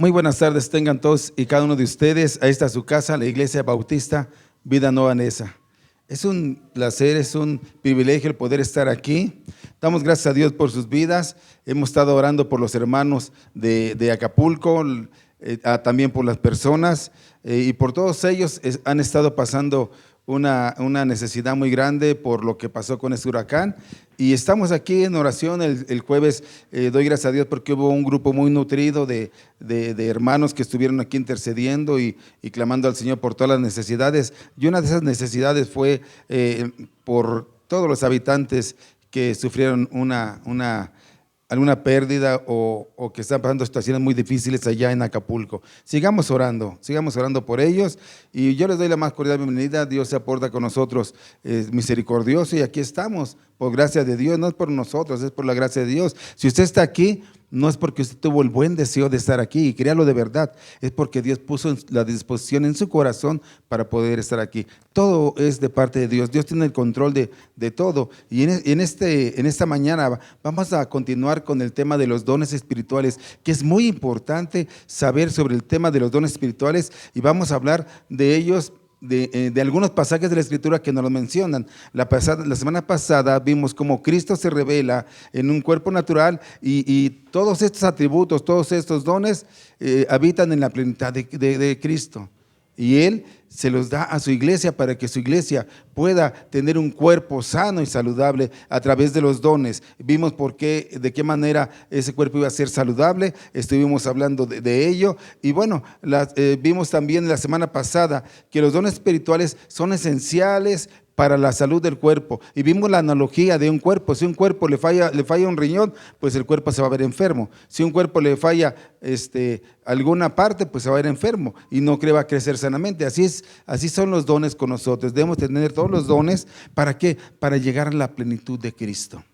Muy buenas tardes tengan todos y cada uno de ustedes a esta su casa, la Iglesia Bautista Vida Nueva Neza. Es un placer, es un privilegio el poder estar aquí. Damos gracias a Dios por sus vidas. Hemos estado orando por los hermanos de Acapulco, también por las personas y por todos ellos. Han estado pasando una necesidad muy grande por lo que pasó con este huracán, y estamos aquí en oración. El jueves doy gracias a Dios porque hubo un grupo muy nutrido de hermanos que estuvieron aquí intercediendo y clamando al Señor por todas las necesidades, y una de esas necesidades fue por todos los habitantes que sufrieron alguna pérdida o que están pasando situaciones muy difíciles allá en Acapulco. Sigamos orando por ellos, y yo les doy la más cordial bienvenida. Dios se aporta con nosotros, es misericordioso, y aquí estamos por gracia de Dios. No es por nosotros, es por la gracia de Dios. Si usted está aquí, no es porque usted tuvo el buen deseo de estar aquí, y créalo de verdad, es porque Dios puso la disposición en su corazón para poder estar aquí. Todo es de parte de Dios. Dios tiene el control de todo, y en esta mañana vamos a continuar con el tema de los dones espirituales, que es muy importante saber sobre el tema de los dones espirituales, y vamos a hablar de ellos, de algunos pasajes de la Escritura que nos lo mencionan. La semana pasada vimos cómo Cristo se revela en un cuerpo natural, y todos estos atributos, todos estos dones habitan en la plenitud de Cristo, y Él se los da a su iglesia para que su iglesia pueda tener un cuerpo sano y saludable a través de los dones. Vimos de qué manera ese cuerpo iba a ser saludable, estuvimos hablando de ello, y bueno, vimos también la semana pasada que los dones espirituales son esenciales para la salud del cuerpo, y vimos la analogía de un cuerpo. Si un cuerpo le falla un riñón, pues el cuerpo se va a ver enfermo. Si un cuerpo le falla alguna parte, pues se va a ver enfermo y no va a crecer sanamente. Así son los dones con nosotros. Debemos tener todos los dones. ¿Para qué? Para llegar a la plenitud de Cristo.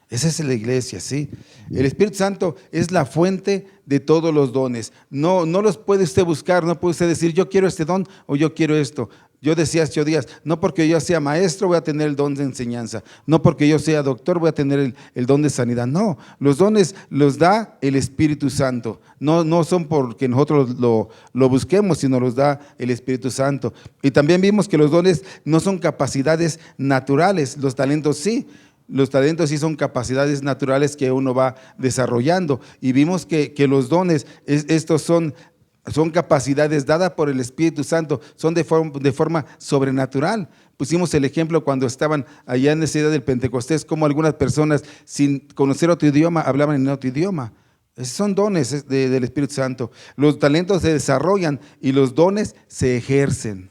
Esa es la iglesia, ¿sí? El Espíritu Santo es la fuente de todos los dones. No los puede usted buscar, no puede usted decir yo quiero este don o yo quiero esto. Yo decía hace 8 días, no porque yo sea maestro voy a tener el don de enseñanza, no porque yo sea doctor voy a tener el don de sanidad. No, los dones los da el Espíritu Santo. No son porque nosotros lo busquemos, sino los da el Espíritu Santo. Y también vimos que los dones no son capacidades naturales, los talentos sí. Los talentos sí son capacidades naturales que uno va desarrollando, y vimos que los dones, estos son capacidades dadas por el Espíritu Santo, son de forma sobrenatural. Pusimos el ejemplo cuando estaban allá en la ciudad del Pentecostés, como algunas personas sin conocer otro idioma hablaban en otro idioma. Esos son dones del Espíritu Santo. Los talentos se desarrollan y los dones se ejercen.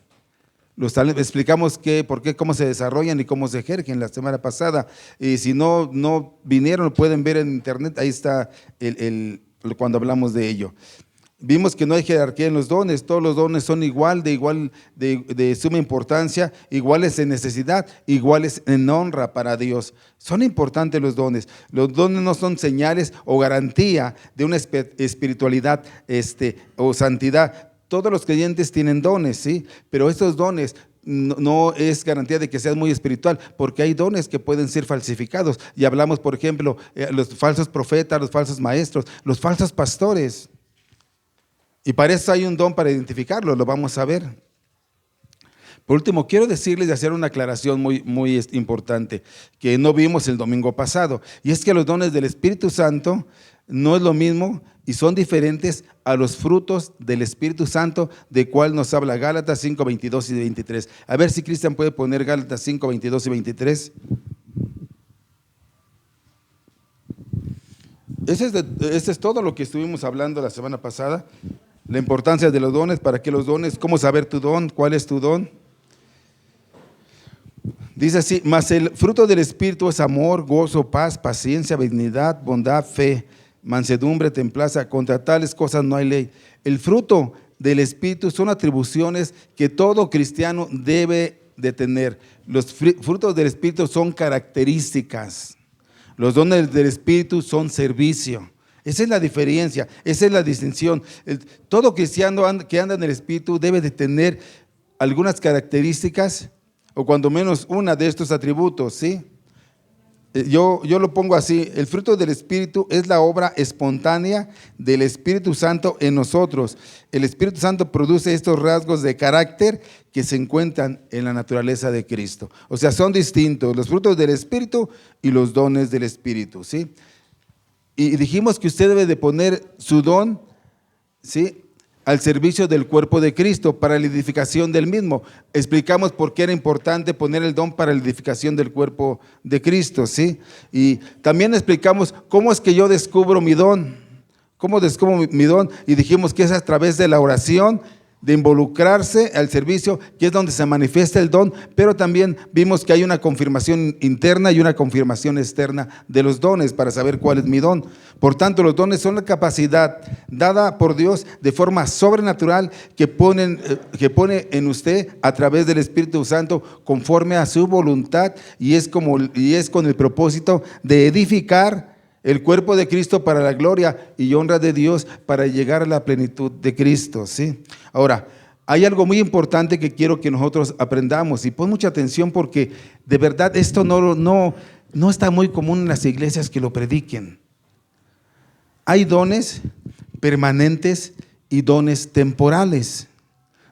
Explicamos cómo se desarrollan y cómo se ejercen la semana pasada, y si no vinieron, lo pueden ver en internet, ahí está cuando hablamos de ello. Vimos que no hay jerarquía en los dones, todos los dones son de suma importancia, iguales en necesidad, iguales en honra para Dios. Son importantes los dones. Los dones no son señales o garantía de una espiritualidad o santidad. Todos los creyentes tienen dones, ¿sí? Pero estos dones no es garantía de que seas muy espiritual, porque hay dones que pueden ser falsificados. Y hablamos, por ejemplo, los falsos profetas, los falsos maestros, los falsos pastores. Y para eso hay un don para identificarlo, lo vamos a ver. Por último, quiero decirles y hacer una aclaración muy importante que no vimos el domingo pasado, y es que los dones del Espíritu Santo no es lo mismo y son diferentes a los frutos del Espíritu Santo, de cual nos habla Gálatas 5, 22 y 23. A ver si Cristian puede poner Gálatas 5, 22 y 23. Este es todo lo que estuvimos hablando la semana pasada, la importancia de los dones, para qué los dones, cómo saber tu don, cuál es tu don. Dice así: mas el fruto del Espíritu es amor, gozo, paz, paciencia, benignidad, bondad, fe, mansedumbre, templanza. Contra tales cosas no hay ley. El fruto del Espíritu son atribuciones que todo cristiano debe de tener. Los frutos del Espíritu son características. Los dones del Espíritu son servicio. Esa es la diferencia, esa es la distinción. Todo cristiano que anda en el Espíritu debe de tener algunas características, o cuando menos una de estos atributos, ¿sí? Yo lo pongo así: el fruto del Espíritu es la obra espontánea del Espíritu Santo en nosotros. El Espíritu Santo produce estos rasgos de carácter que se encuentran en la naturaleza de Cristo. O sea, son distintos los frutos del Espíritu y los dones del Espíritu, ¿sí? Y dijimos que usted debe de poner su don, ¿sí?, al servicio del cuerpo de Cristo para la edificación del mismo. Explicamos por qué era importante poner el don para la edificación del cuerpo de Cristo, ¿sí? Y también explicamos cómo es que yo descubro mi don. ¿Cómo descubro mi don? Y dijimos que es a través de la oración, de involucrarse al servicio, que es donde se manifiesta el don, pero también vimos que hay una confirmación interna y una confirmación externa de los dones para saber cuál es mi don. Por tanto, los dones son la capacidad dada por Dios de forma sobrenatural que pone en usted a través del Espíritu Santo conforme a su voluntad, y es con el propósito de edificar el cuerpo de Cristo para la gloria y honra de Dios, para llegar a la plenitud de Cristo, ¿sí? Ahora, hay algo muy importante que quiero que nosotros aprendamos, y pon mucha atención, porque de verdad esto no está muy común en las iglesias que lo prediquen. Hay dones permanentes y dones temporales.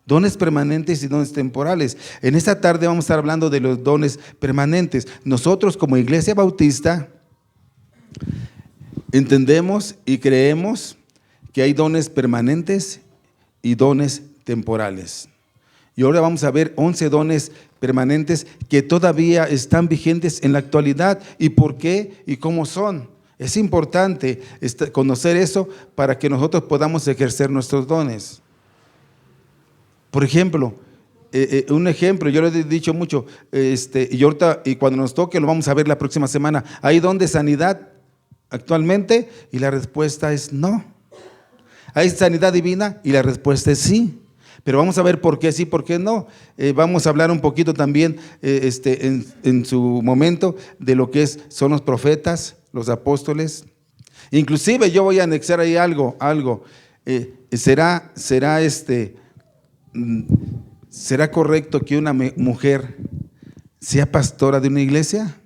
Dones permanentes y dones temporales. En esta tarde vamos a estar hablando de los dones permanentes. Nosotros, como Iglesia Bautista, entendemos y creemos que hay dones permanentes y dones temporales. Y ahora vamos a ver 11 dones permanentes que todavía están vigentes en la actualidad. ¿Y por qué? ¿Y cómo son? Es importante conocer eso para que nosotros podamos ejercer nuestros dones. Por ejemplo, un ejemplo, yo lo he dicho mucho, y cuando nos toque lo vamos a ver la próxima semana. Hay don de sanidad actualmente, y la respuesta es no. Hay sanidad divina y la respuesta es sí. Pero vamos a ver por qué sí, por qué no. Vamos a hablar un poquito también en su momento de lo que son los profetas, los apóstoles. Inclusive yo voy a anexar ahí algo. ¿Será correcto que una mujer sea pastora de una iglesia?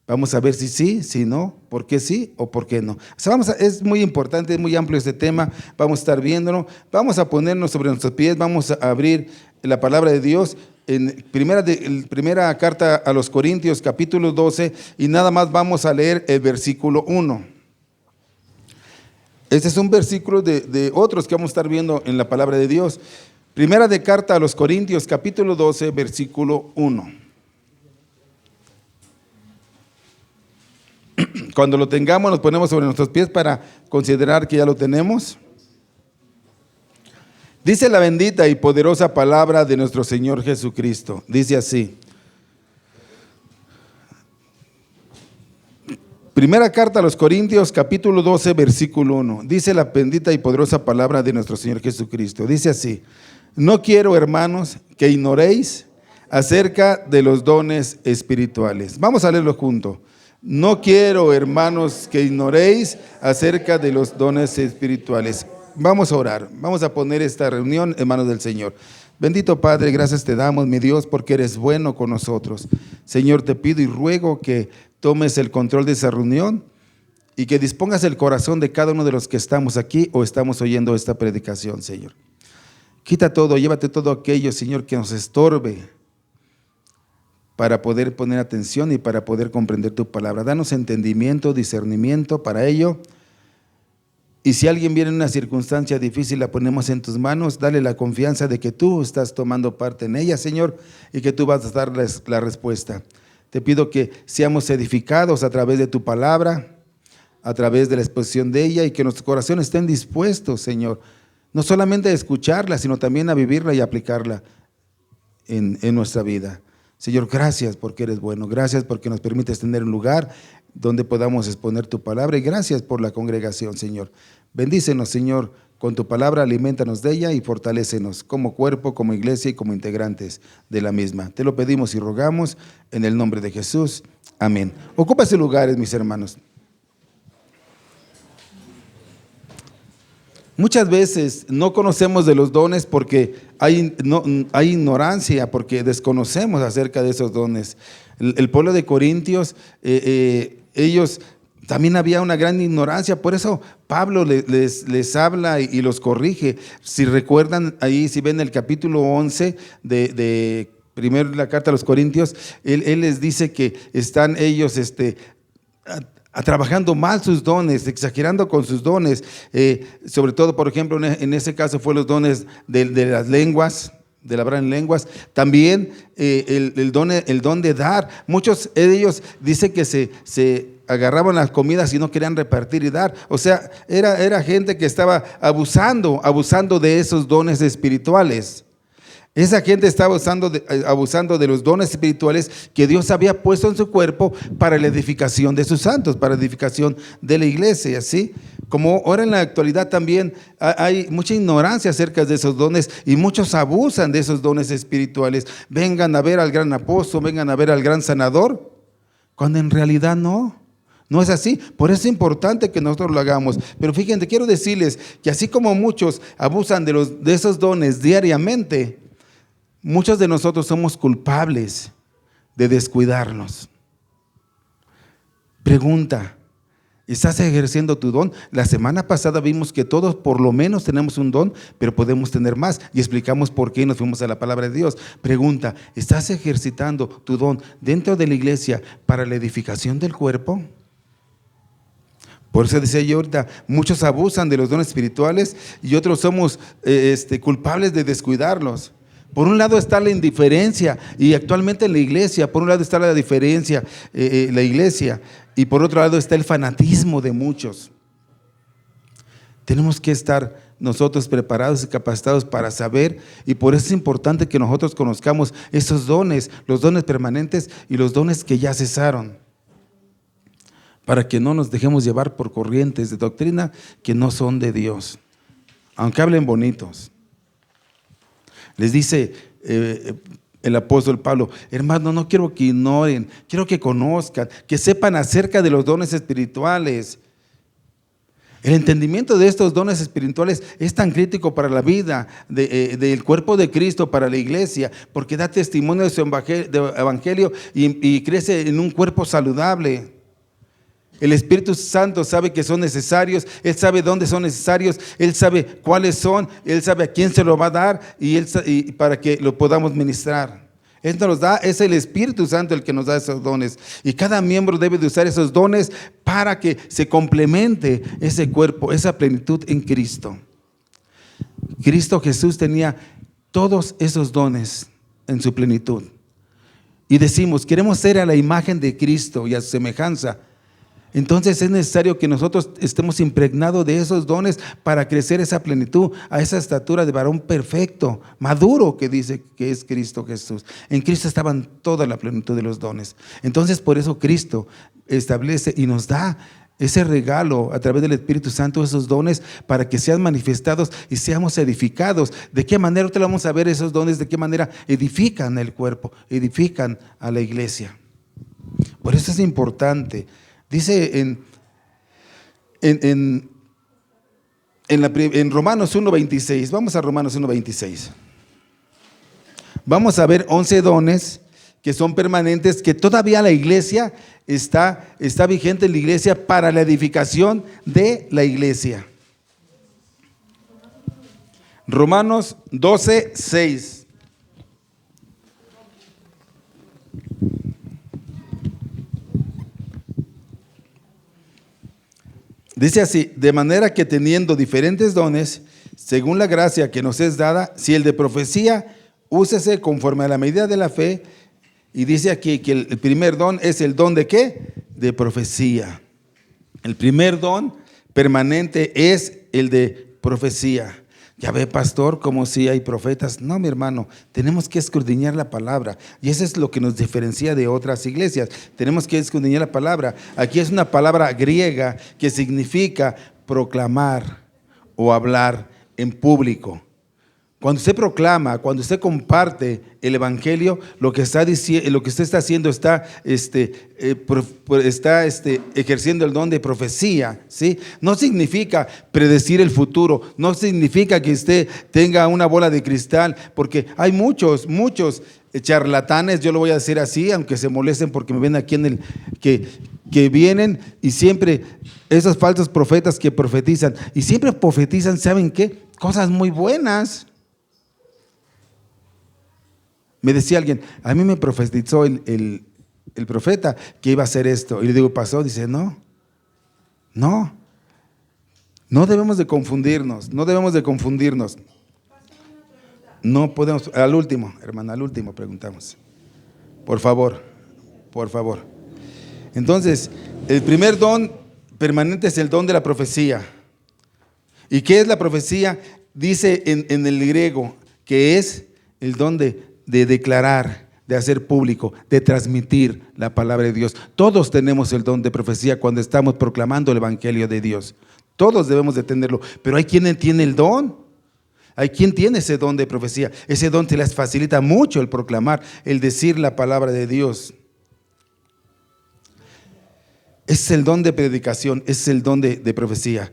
Vamos a ver si sí, si no, por qué sí o por qué no. O sea, es muy importante, es muy amplio este tema, vamos a estar viéndolo, vamos a ponernos sobre nuestros pies, vamos a abrir la palabra de Dios en primera carta a los Corintios, capítulo 12, y nada más vamos a leer el versículo 1. Este es un versículo de otros que vamos a estar viendo en la palabra de Dios. Primera de carta a los Corintios, capítulo 12, versículo 1. Cuando lo tengamos, nos ponemos sobre nuestros pies para considerar que ya lo tenemos. Dice la bendita y poderosa palabra de nuestro Señor Jesucristo. Dice así. Primera carta a los Corintios, capítulo 12, versículo 1. Dice la bendita y poderosa palabra de nuestro Señor Jesucristo. Dice así: no quiero, hermanos, que ignoréis acerca de los dones espirituales. Vamos a leerlo juntos. No quiero, hermanos, que ignoréis acerca de los dones espirituales. Vamos a orar, vamos a poner esta reunión en manos del Señor. Bendito Padre, gracias te damos, mi Dios, porque eres bueno con nosotros. Señor, te pido y ruego que tomes el control de esa reunión y que dispongas el corazón de cada uno de los que estamos aquí o estamos oyendo esta predicación, Señor. Quita todo, llévate todo aquello, Señor, que nos estorbe, para poder poner atención y para poder comprender tu palabra. Danos entendimiento, discernimiento para ello. Y si alguien viene en una circunstancia difícil, la ponemos en tus manos. Dale la confianza de que tú estás tomando parte en ella, Señor, y que tú vas a darles la respuesta. Te pido que seamos edificados a través de tu palabra, a través de la exposición de ella, y que nuestros corazones estén dispuestos, Señor, no solamente a escucharla, sino también a vivirla y aplicarla en nuestra vida. Señor, gracias porque eres bueno, gracias porque nos permites tener un lugar donde podamos exponer tu palabra, y gracias por la congregación, Señor. Bendícenos, Señor, con tu palabra, aliméntanos de ella y fortalécenos como cuerpo, como iglesia y como integrantes de la misma. Te lo pedimos y rogamos en el nombre de Jesús. Amén. Ocupa sus lugares, mis hermanos. Muchas veces no conocemos de los dones porque hay ignorancia, porque desconocemos acerca de esos dones. El pueblo de Corintios, ellos también había una gran ignorancia, por eso Pablo les habla y los corrige. Si recuerdan ahí, si ven el capítulo 11 de primero la carta a los Corintios, él les dice que están ellos trabajando mal sus dones, exagerando con sus dones, sobre todo, por ejemplo, en ese caso fue los dones de las lenguas, del hablar en lenguas. También el don de dar. Muchos de ellos dicen que se agarraban las comidas y no querían repartir y dar. O sea, era gente que estaba abusando de esos dones espirituales. Esa gente estaba abusando de los dones espirituales que Dios había puesto en su cuerpo para la edificación de sus santos, para la edificación de la iglesia, ¿sí? Como ahora en la actualidad también hay mucha ignorancia acerca de esos dones y muchos abusan de esos dones espirituales. Vengan a ver al gran apóstol, vengan a ver al gran sanador, cuando en realidad no es así. Por eso es importante que nosotros lo hagamos. Pero fíjense, quiero decirles que así como muchos abusan de esos dones diariamente, muchos de nosotros somos culpables de descuidarnos. Pregunta: ¿estás ejerciendo tu don? La semana pasada vimos que todos por lo menos tenemos un don, pero podemos tener más, y explicamos por qué nos fuimos a la palabra de Dios. Pregunta: ¿estás ejercitando tu don dentro de la iglesia para la edificación del cuerpo? Por eso decía yo ahorita, muchos abusan de los dones espirituales y otros somos culpables de descuidarlos. Por un lado está la indiferencia, y actualmente en la iglesia, por un lado está la diferencia, la iglesia, y por otro lado está el fanatismo de muchos. Tenemos que estar nosotros preparados y capacitados para saber, y por eso es importante que nosotros conozcamos esos dones, los dones permanentes y los dones que ya cesaron, para que no nos dejemos llevar por corrientes de doctrina que no son de Dios, aunque hablen bonitos. Les dice el apóstol Pablo: hermano, no quiero que ignoren, quiero que conozcan, que sepan acerca de los dones espirituales. El entendimiento de estos dones espirituales es tan crítico para la vida del cuerpo de Cristo, para la iglesia, porque da testimonio de su evangelio y crece en un cuerpo saludable. El Espíritu Santo sabe que son necesarios, Él sabe dónde son necesarios, Él sabe cuáles son, Él sabe a quién se lo va a dar y para que lo podamos ministrar. Él nos los da, es el Espíritu Santo el que nos da esos dones, y cada miembro debe de usar esos dones para que se complemente ese cuerpo, esa plenitud en Cristo. Cristo Jesús tenía todos esos dones en su plenitud, y decimos: queremos ser a la imagen de Cristo y a su semejanza. Entonces es necesario que nosotros estemos impregnados de esos dones para crecer esa plenitud, a esa estatura de varón perfecto, maduro, que dice que es Cristo Jesús. En Cristo estaban toda la plenitud de los dones. Entonces por eso Cristo establece y nos da ese regalo a través del Espíritu Santo, esos dones, para que sean manifestados y seamos edificados. ¿De qué manera? Ahorita vamos a ver esos dones, de qué manera edifican el cuerpo, edifican a la iglesia. Por eso es importante. Dice en Romanos 1:26, vamos a Romanos 1:26. Vamos a ver 11 dones que son permanentes, que todavía la iglesia está vigente en la iglesia para la edificación de la iglesia. Romanos 12:6. Dice así: de manera que teniendo diferentes dones, según la gracia que nos es dada, si el de profecía, úsese conforme a la medida de la fe. Y dice aquí que el primer don es el don ¿de qué? De profecía. El primer don permanente es el de profecía. Ya ve, pastor, como si hay profetas. No, mi hermano, tenemos que escudriñar la palabra, y eso es lo que nos diferencia de otras iglesias. Tenemos que escudriñar la palabra. Aquí es una palabra griega que significa proclamar o hablar en público. Cuando usted proclama, cuando usted comparte el evangelio, lo que está diciendo, lo que usted está haciendo está ejerciendo el don de profecía, ¿sí? No significa predecir el futuro, no significa que usted tenga una bola de cristal, porque hay muchos charlatanes, yo lo voy a decir así, aunque se molesten porque me ven aquí en el que vienen y siempre esos falsos profetas que profetizan y siempre profetizan, ¿saben qué? Cosas muy buenas. Me decía alguien, a mí me profetizó el profeta que iba a hacer esto. Y le digo, ¿pasó? Dice, no debemos de confundirnos, no debemos de confundirnos. No podemos, al último, hermana, al último preguntamos. Por favor. Entonces, el primer don permanente es el don de la profecía. ¿Y qué es la profecía? Dice en el griego que es el don de declarar, de hacer público, de transmitir la palabra de Dios. Todos tenemos el don de profecía cuando estamos proclamando el evangelio de Dios. Todos debemos de tenerlo, pero hay quien tiene el don. Hay quien tiene ese don de profecía. Ese don te les facilita mucho el proclamar, el decir la palabra de Dios. Es el don de predicación, es el don de profecía.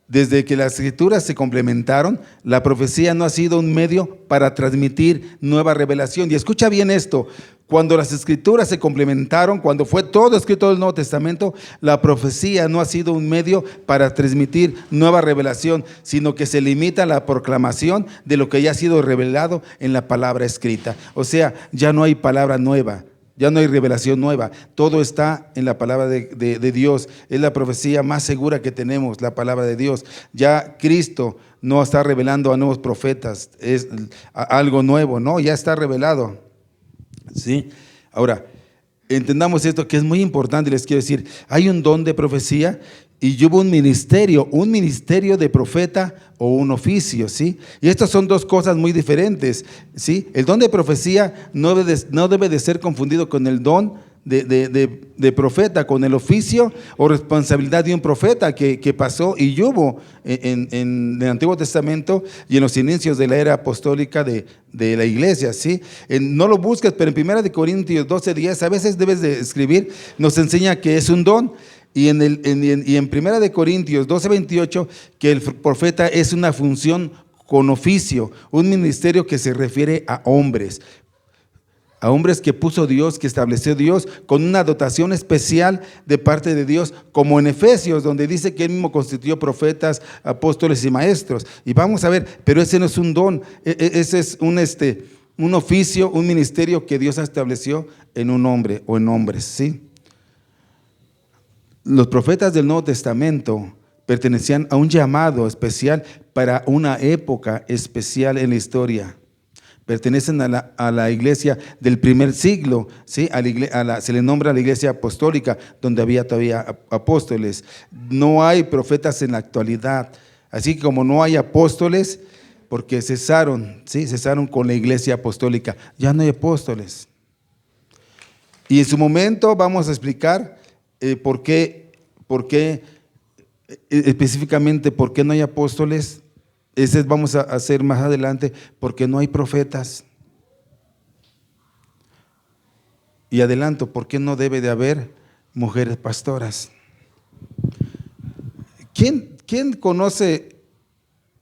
Desde que las escrituras se complementaron, la profecía no ha sido un medio para transmitir nueva revelación. Y escucha bien esto, cuando las escrituras se complementaron, cuando fue todo escrito del Nuevo Testamento, la profecía no ha sido un medio para transmitir nueva revelación, sino que se limita a la proclamación de lo que ya ha sido revelado en la palabra escrita. O sea, ya no hay palabra nueva. Ya no hay revelación nueva, todo está en la palabra de Dios. Es la profecía más segura que tenemos, la palabra de Dios. Ya Cristo no está revelando a nuevos profetas, es algo nuevo, no, ya está revelado. ¿Sí? Ahora, entendamos esto que es muy importante, les quiero decir, hay un don de profecía y hubo un ministerio de profeta o un oficio, ¿sí? Y estas son dos cosas muy diferentes, ¿sí? El don de profecía no debe de ser confundido con el don de profeta, con el oficio o responsabilidad de un profeta que pasó y hubo en el Antiguo Testamento y en los inicios de la era apostólica de la iglesia, ¿sí? No lo busques, pero en 1 Corintios 12:10 a veces debes de escribir, nos enseña que es un don. Y en 1 Corintios 12:28 que el profeta es una función con oficio, un ministerio que se refiere a hombres que puso Dios, que estableció Dios, con una dotación especial de parte de Dios, como en Efesios, donde dice que Él mismo constituyó profetas, apóstoles y maestros. Y vamos a ver, pero ese no es un don, ese es un oficio, un ministerio que Dios estableció en un hombre o en hombres, ¿sí? Los profetas del Nuevo Testamento pertenecían a un llamado especial para una época especial en la historia. Pertenecen a la iglesia del primer siglo, ¿sí? Se le nombra a la iglesia apostólica, donde había todavía apóstoles. No hay profetas en la actualidad, así como no hay apóstoles, porque cesaron, ¿sí? Cesaron con la iglesia apostólica. Ya no hay apóstoles. Y en su momento vamos a explicar ¿por qué específicamente por qué no hay apóstoles? Ese vamos a hacer más adelante, porque no hay profetas. Y adelanto, ¿por qué no debe de haber mujeres pastoras? ¿Quién conoce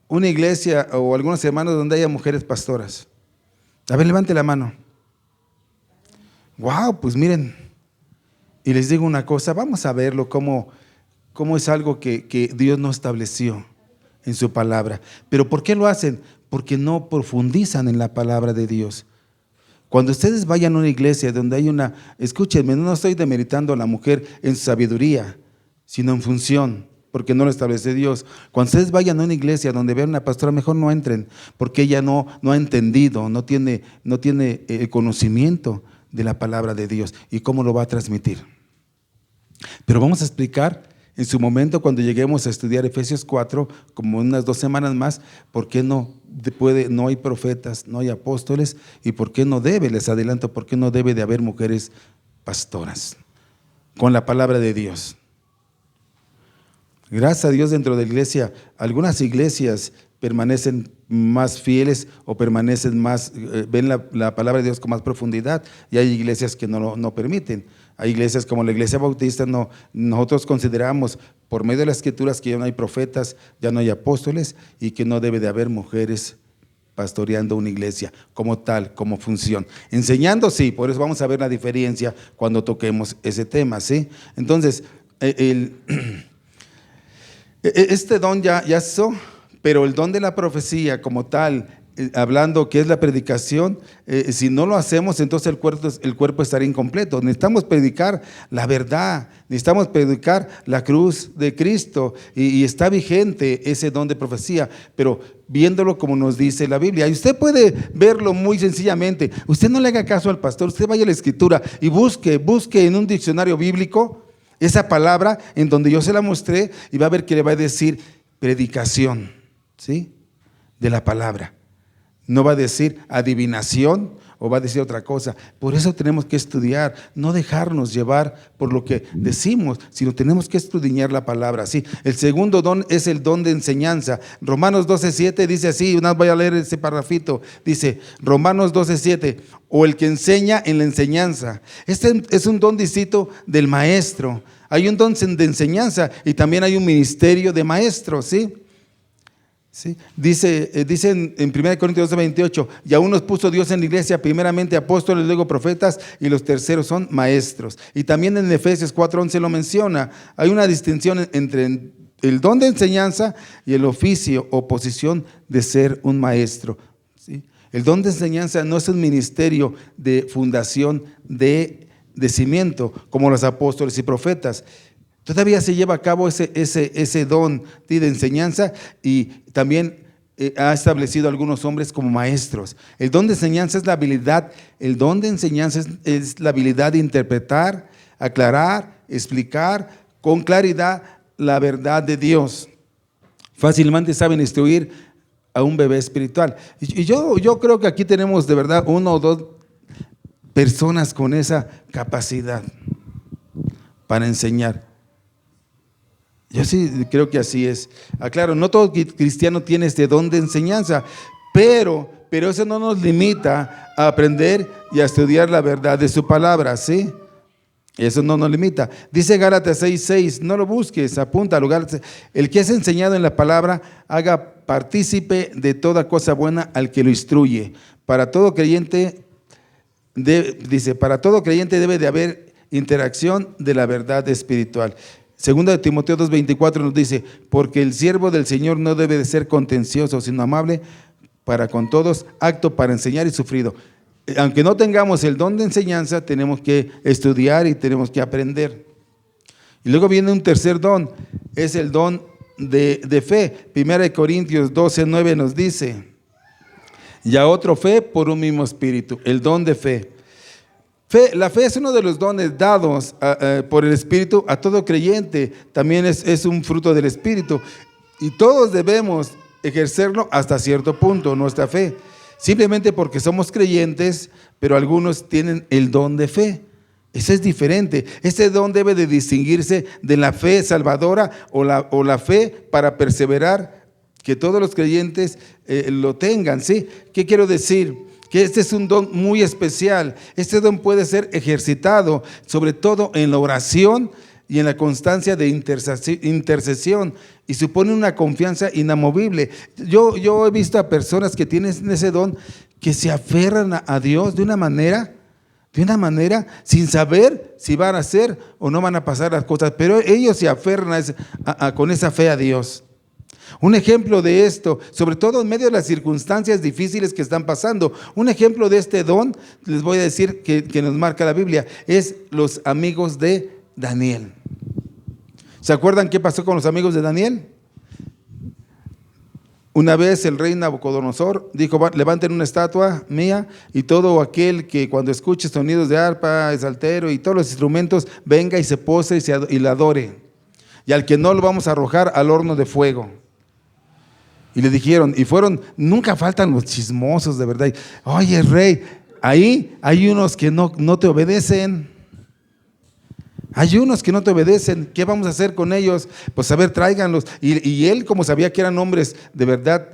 una iglesia o algunos hermanos donde haya mujeres pastoras? A ver, levante la mano. Wow, pues miren. Y les digo una cosa, vamos a verlo cómo es algo que Dios no estableció en su palabra. ¿Pero por qué lo hacen? Porque no profundizan en la palabra de Dios. Cuando ustedes vayan a una iglesia donde hay escúchenme, no estoy demeritando a la mujer en su sabiduría, sino en función, porque no lo establece Dios. Cuando ustedes vayan a una iglesia donde vean una pastora, mejor no entren, porque ella no ha entendido, no tiene el conocimiento de la palabra de Dios y cómo lo va a transmitir. Pero vamos a explicar en su momento cuando lleguemos a estudiar Efesios 4, como unas 2 semanas más, por qué no hay profetas, no hay apóstoles y por qué no debe, les adelanto, por qué no debe de haber mujeres pastoras con la palabra de Dios. Gracias a Dios dentro de la iglesia, algunas iglesias permanecen más fieles o permanecen más, ven la palabra de Dios con más profundidad, y hay iglesias que no permiten. Hay iglesias como la iglesia bautista, nosotros consideramos por medio de las escrituras que ya no hay profetas, ya no hay apóstoles y que no debe de haber mujeres pastoreando una iglesia como tal, como función. Enseñando sí, por eso vamos a ver la diferencia cuando toquemos ese tema, ¿sí? Entonces, este don ya eso, pero el don de la profecía como tal, hablando que es la predicación, si no lo hacemos, entonces el cuerpo estará incompleto. Necesitamos predicar la verdad, necesitamos predicar la cruz de Cristo, y está vigente ese don de profecía, pero viéndolo como nos dice la Biblia. Y usted puede verlo muy sencillamente. Usted no le haga caso al pastor, usted vaya a la escritura y busque en un diccionario bíblico esa palabra en donde yo se la mostré, y va a ver que le va a decir predicación, ¿sí? De la palabra. No va a decir adivinación o va a decir otra cosa. Por eso tenemos que estudiar, no dejarnos llevar por lo que decimos, sino tenemos que escudriñar la palabra, ¿sí? El segundo don es el don de enseñanza. Romanos 12:7 dice así, voy a leer ese parrafito, dice Romanos 12:7, o el que enseña en la enseñanza. Este es un don distinto del maestro. Hay un don de enseñanza y también hay un ministerio de maestro, ¿sí? ¿Sí? Dice en 1 Corintios 12:28, y aún nos puso Dios en la iglesia primeramente apóstoles, luego profetas, y los terceros son maestros. Y también en Efesios 4:11 lo menciona. Hay una distinción entre el don de enseñanza y el oficio o posición de ser un maestro, ¿sí? El don de enseñanza no es un ministerio de fundación de cimiento como los apóstoles y profetas. Todavía se lleva a cabo ese don de enseñanza, y también ha establecido a algunos hombres como maestros. El don de enseñanza es la habilidad, el don de enseñanza es la habilidad de interpretar, aclarar, explicar con claridad la verdad de Dios. Fácilmente saben instruir a un bebé espiritual. Y yo creo que aquí tenemos de verdad 1 o 2 personas con esa capacidad para enseñar. Yo sí creo que así es. Claro, no todo cristiano tiene este don de enseñanza, pero eso no nos limita a aprender y a estudiar la verdad de su palabra, ¿sí? Eso no nos limita. Dice Gálatas 6:6, no lo busques, apúntalo. El que es enseñado en la palabra, haga partícipe de toda cosa buena al que lo instruye. Para todo creyente, para todo creyente debe de haber interacción de la verdad espiritual. Segunda de Timoteo 2:24 nos dice, porque el siervo del Señor no debe de ser contencioso, sino amable para con todos, apto para enseñar y sufrido. Aunque no tengamos el don de enseñanza, tenemos que estudiar y tenemos que aprender. Y luego viene un tercer don, es el don de fe. 1 Corintios 12:9 nos dice, y a otro fe por un mismo espíritu, el don de fe. La fe es uno de los dones dados por el Espíritu a todo creyente. También es un fruto del Espíritu, y todos debemos ejercerlo hasta cierto punto, nuestra fe, simplemente porque somos creyentes, pero algunos tienen el don de fe. Ese es diferente. Ese don debe de distinguirse de la fe salvadora o la fe para perseverar, que todos los creyentes lo tengan, ¿sí? ¿Qué quiero decir? Que este es un don muy especial. Este don puede ser ejercitado, sobre todo en la oración y en la constancia de intercesión, y supone una confianza inamovible. Yo he visto a personas que tienen ese don, que se aferran a Dios de una manera sin saber si van a hacer o no van a pasar las cosas, pero ellos se aferran con esa fe a Dios. Un ejemplo de esto, sobre todo en medio de las circunstancias difíciles que están pasando, un ejemplo de este don, les voy a decir que nos marca la Biblia, es los amigos de Daniel. ¿Se acuerdan qué pasó con los amigos de Daniel? Una vez el rey Nabucodonosor dijo, levanten una estatua mía, y todo aquel que cuando escuche sonidos de arpa, de saltero y todos los instrumentos, venga y se postre y la adore. Y al que no, lo vamos a arrojar al horno de fuego. Y le dijeron, nunca faltan los chismosos, de verdad. Oye, rey, ahí hay unos que no te obedecen. Hay unos que no te obedecen, ¿qué vamos a hacer con ellos? Pues a ver, tráiganlos. Y él, como sabía que eran hombres de verdad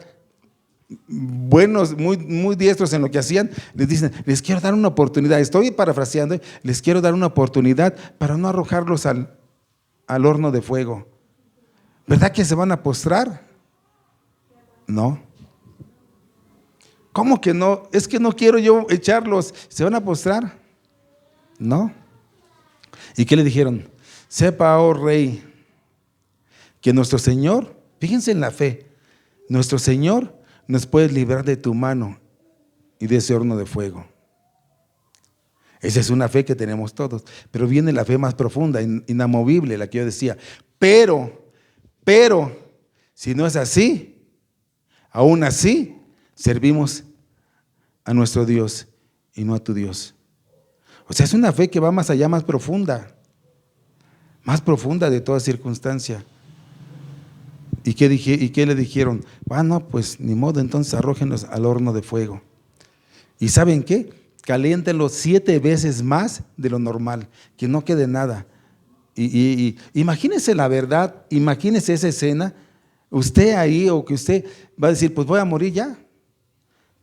buenos, muy diestros en lo que hacían, les dicen, les quiero dar una oportunidad, estoy parafraseando, les quiero dar una oportunidad para no arrojarlos al horno de fuego. ¿Verdad que se van a postrar? No. ¿Cómo que no? Es que no quiero yo echarlos. ¿Se van a postrar? No. ¿Y qué le dijeron? Sepa, oh rey, que nuestro Señor, fíjense en la fe, nuestro Señor nos puede librar de tu mano y de ese horno de fuego. Esa es una fe que tenemos todos, pero viene la fe más profunda, inamovible, la que yo decía. Pero, si no es así, aún así, servimos a nuestro Dios y no a tu Dios. O sea, es una fe que va más allá, más profunda de toda circunstancia. ¿Y qué le dijeron? No, pues ni modo, entonces arrójenlos al horno de fuego. ¿Y saben qué? Caliéntenlos 7 veces más de lo normal, que no quede nada. Y imagínese la verdad, imagínese esa escena, usted ahí, o que usted va a decir, pues voy a morir ya.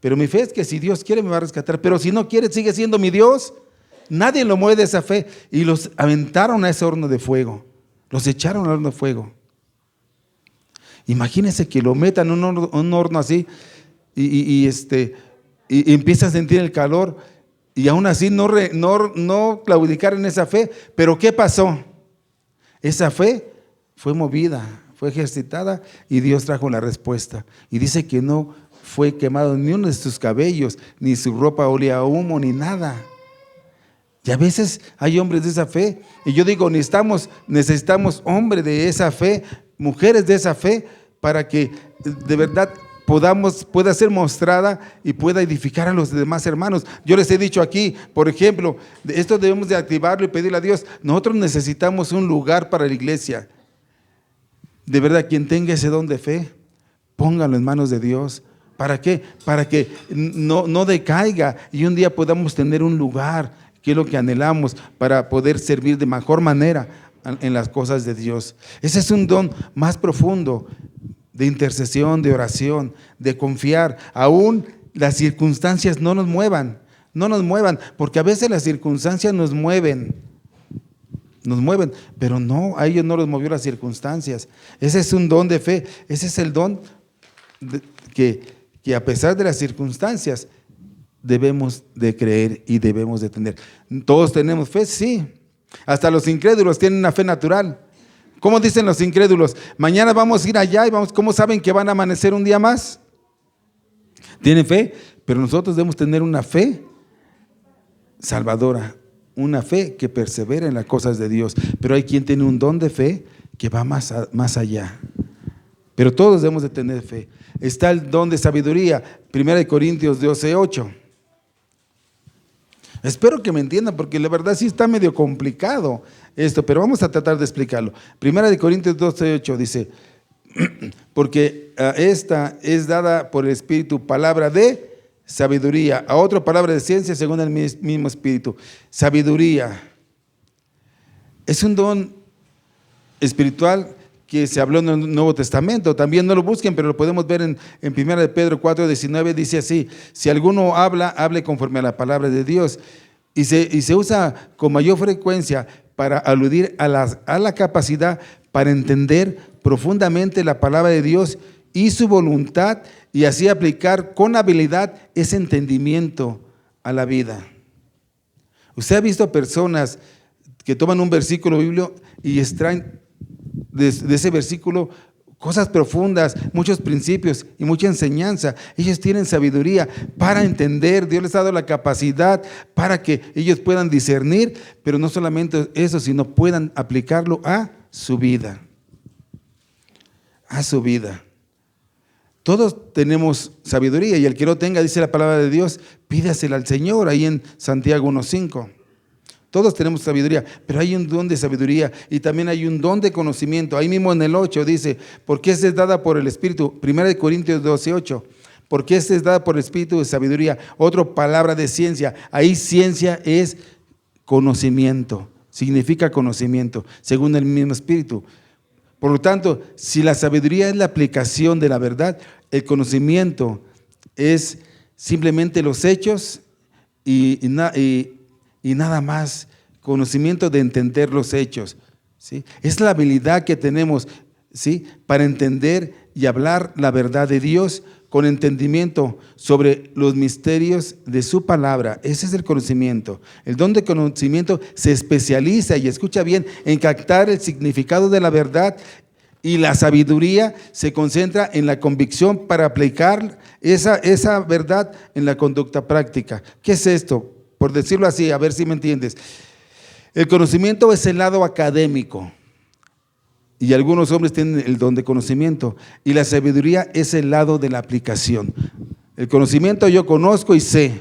Pero mi fe es que si Dios quiere me va a rescatar, pero si no quiere sigue siendo mi Dios. Nadie lo mueve de esa fe. Y los aventaron a ese horno de fuego, los echaron al horno de fuego. Imagínense que lo metan en un horno así y empieza a sentir el calor y aún así no claudicar en esa fe. Pero ¿qué pasó? Esa fe fue movida, fue ejercitada y Dios trajo la respuesta. Y dice que no fue quemado ni uno de sus cabellos, ni su ropa olía a humo, ni nada. Y a veces hay hombres de esa fe. Y yo digo, necesitamos hombres de esa fe, mujeres de esa fe, para que de verdad pueda ser mostrada y pueda edificar a los demás hermanos. Yo les he dicho aquí, por ejemplo, esto debemos de activarlo y pedirle a Dios. Nosotros necesitamos un lugar para la iglesia. De verdad, quien tenga ese don de fe, póngalo en manos de Dios. ¿Para qué? Para que no decaiga y un día podamos tener un lugar, que es lo que anhelamos, para poder servir de mejor manera en las cosas de Dios. Ese es un don más profundo, de intercesión, de oración, de confiar. Aún las circunstancias no nos muevan, porque a veces las circunstancias nos mueven, pero no, a ellos no los movió las circunstancias. Ese es un don de fe, ese es el don que a pesar de las circunstancias debemos de creer y debemos de tener. ¿Todos tenemos fe? Sí. Hasta los incrédulos tienen una fe natural. ¿Cómo dicen los incrédulos? Mañana vamos a ir allá y ¿cómo saben que van a amanecer un día más? Tienen fe, pero nosotros debemos tener una fe salvadora, una fe que persevera en las cosas de Dios. Pero hay quien tiene un don de fe que va más allá. Pero todos debemos de tener fe. Está el don de sabiduría, 1 Corintios 12:8. Espero que me entiendan, porque la verdad sí está medio complicado esto, pero vamos a tratar de explicarlo. 1 Corintios 12:8 dice, porque a esta es dada por el Espíritu palabra de sabiduría, a otra palabra de ciencia según el mismo Espíritu. Sabiduría es un don espiritual que se habló en el Nuevo Testamento. También no lo busquen, pero lo podemos ver en 1 de Pedro 4:19, dice así: si alguno hable conforme a la palabra de Dios. Y se usa con mayor frecuencia para aludir a la capacidad para entender profundamente la palabra de Dios y su voluntad, y así aplicar con habilidad ese entendimiento a la vida. Usted ha visto personas que toman un versículo bíblico y extraen de ese versículo cosas profundas, muchos principios y mucha enseñanza. Ellos tienen sabiduría para entender. Dios les ha dado la capacidad para que ellos puedan discernir, pero no solamente eso, sino puedan aplicarlo a su vida. A su vida. Todos tenemos sabiduría, y el que no tenga, dice la palabra de Dios, pídasela al Señor, ahí en Santiago 1:5. Todos tenemos sabiduría, pero hay un don de sabiduría y también hay un don de conocimiento. Ahí mismo en el 8 dice, porque esta es dada por el Espíritu. 1 Corintios 12:8, porque esta es dada por el Espíritu de sabiduría. Otra palabra de ciencia. Ahí ciencia es conocimiento, significa conocimiento, según el mismo Espíritu. Por lo tanto, si la sabiduría es la aplicación de la verdad, el conocimiento es simplemente los hechos y nada más, conocimiento de entender los hechos, ¿sí? Es la habilidad que tenemos, ¿sí?, para entender y hablar la verdad de Dios con entendimiento sobre los misterios de su palabra. Ese es el conocimiento. El don de conocimiento se especializa, y escucha bien, en captar el significado de la verdad, y la sabiduría se concentra en la convicción para aplicar esa verdad en la conducta práctica. ¿Qué es esto? Por decirlo así, a ver si me entiendes. El conocimiento es el lado académico, y algunos hombres tienen el don de conocimiento, y la sabiduría es el lado de la aplicación. El conocimiento yo conozco y sé.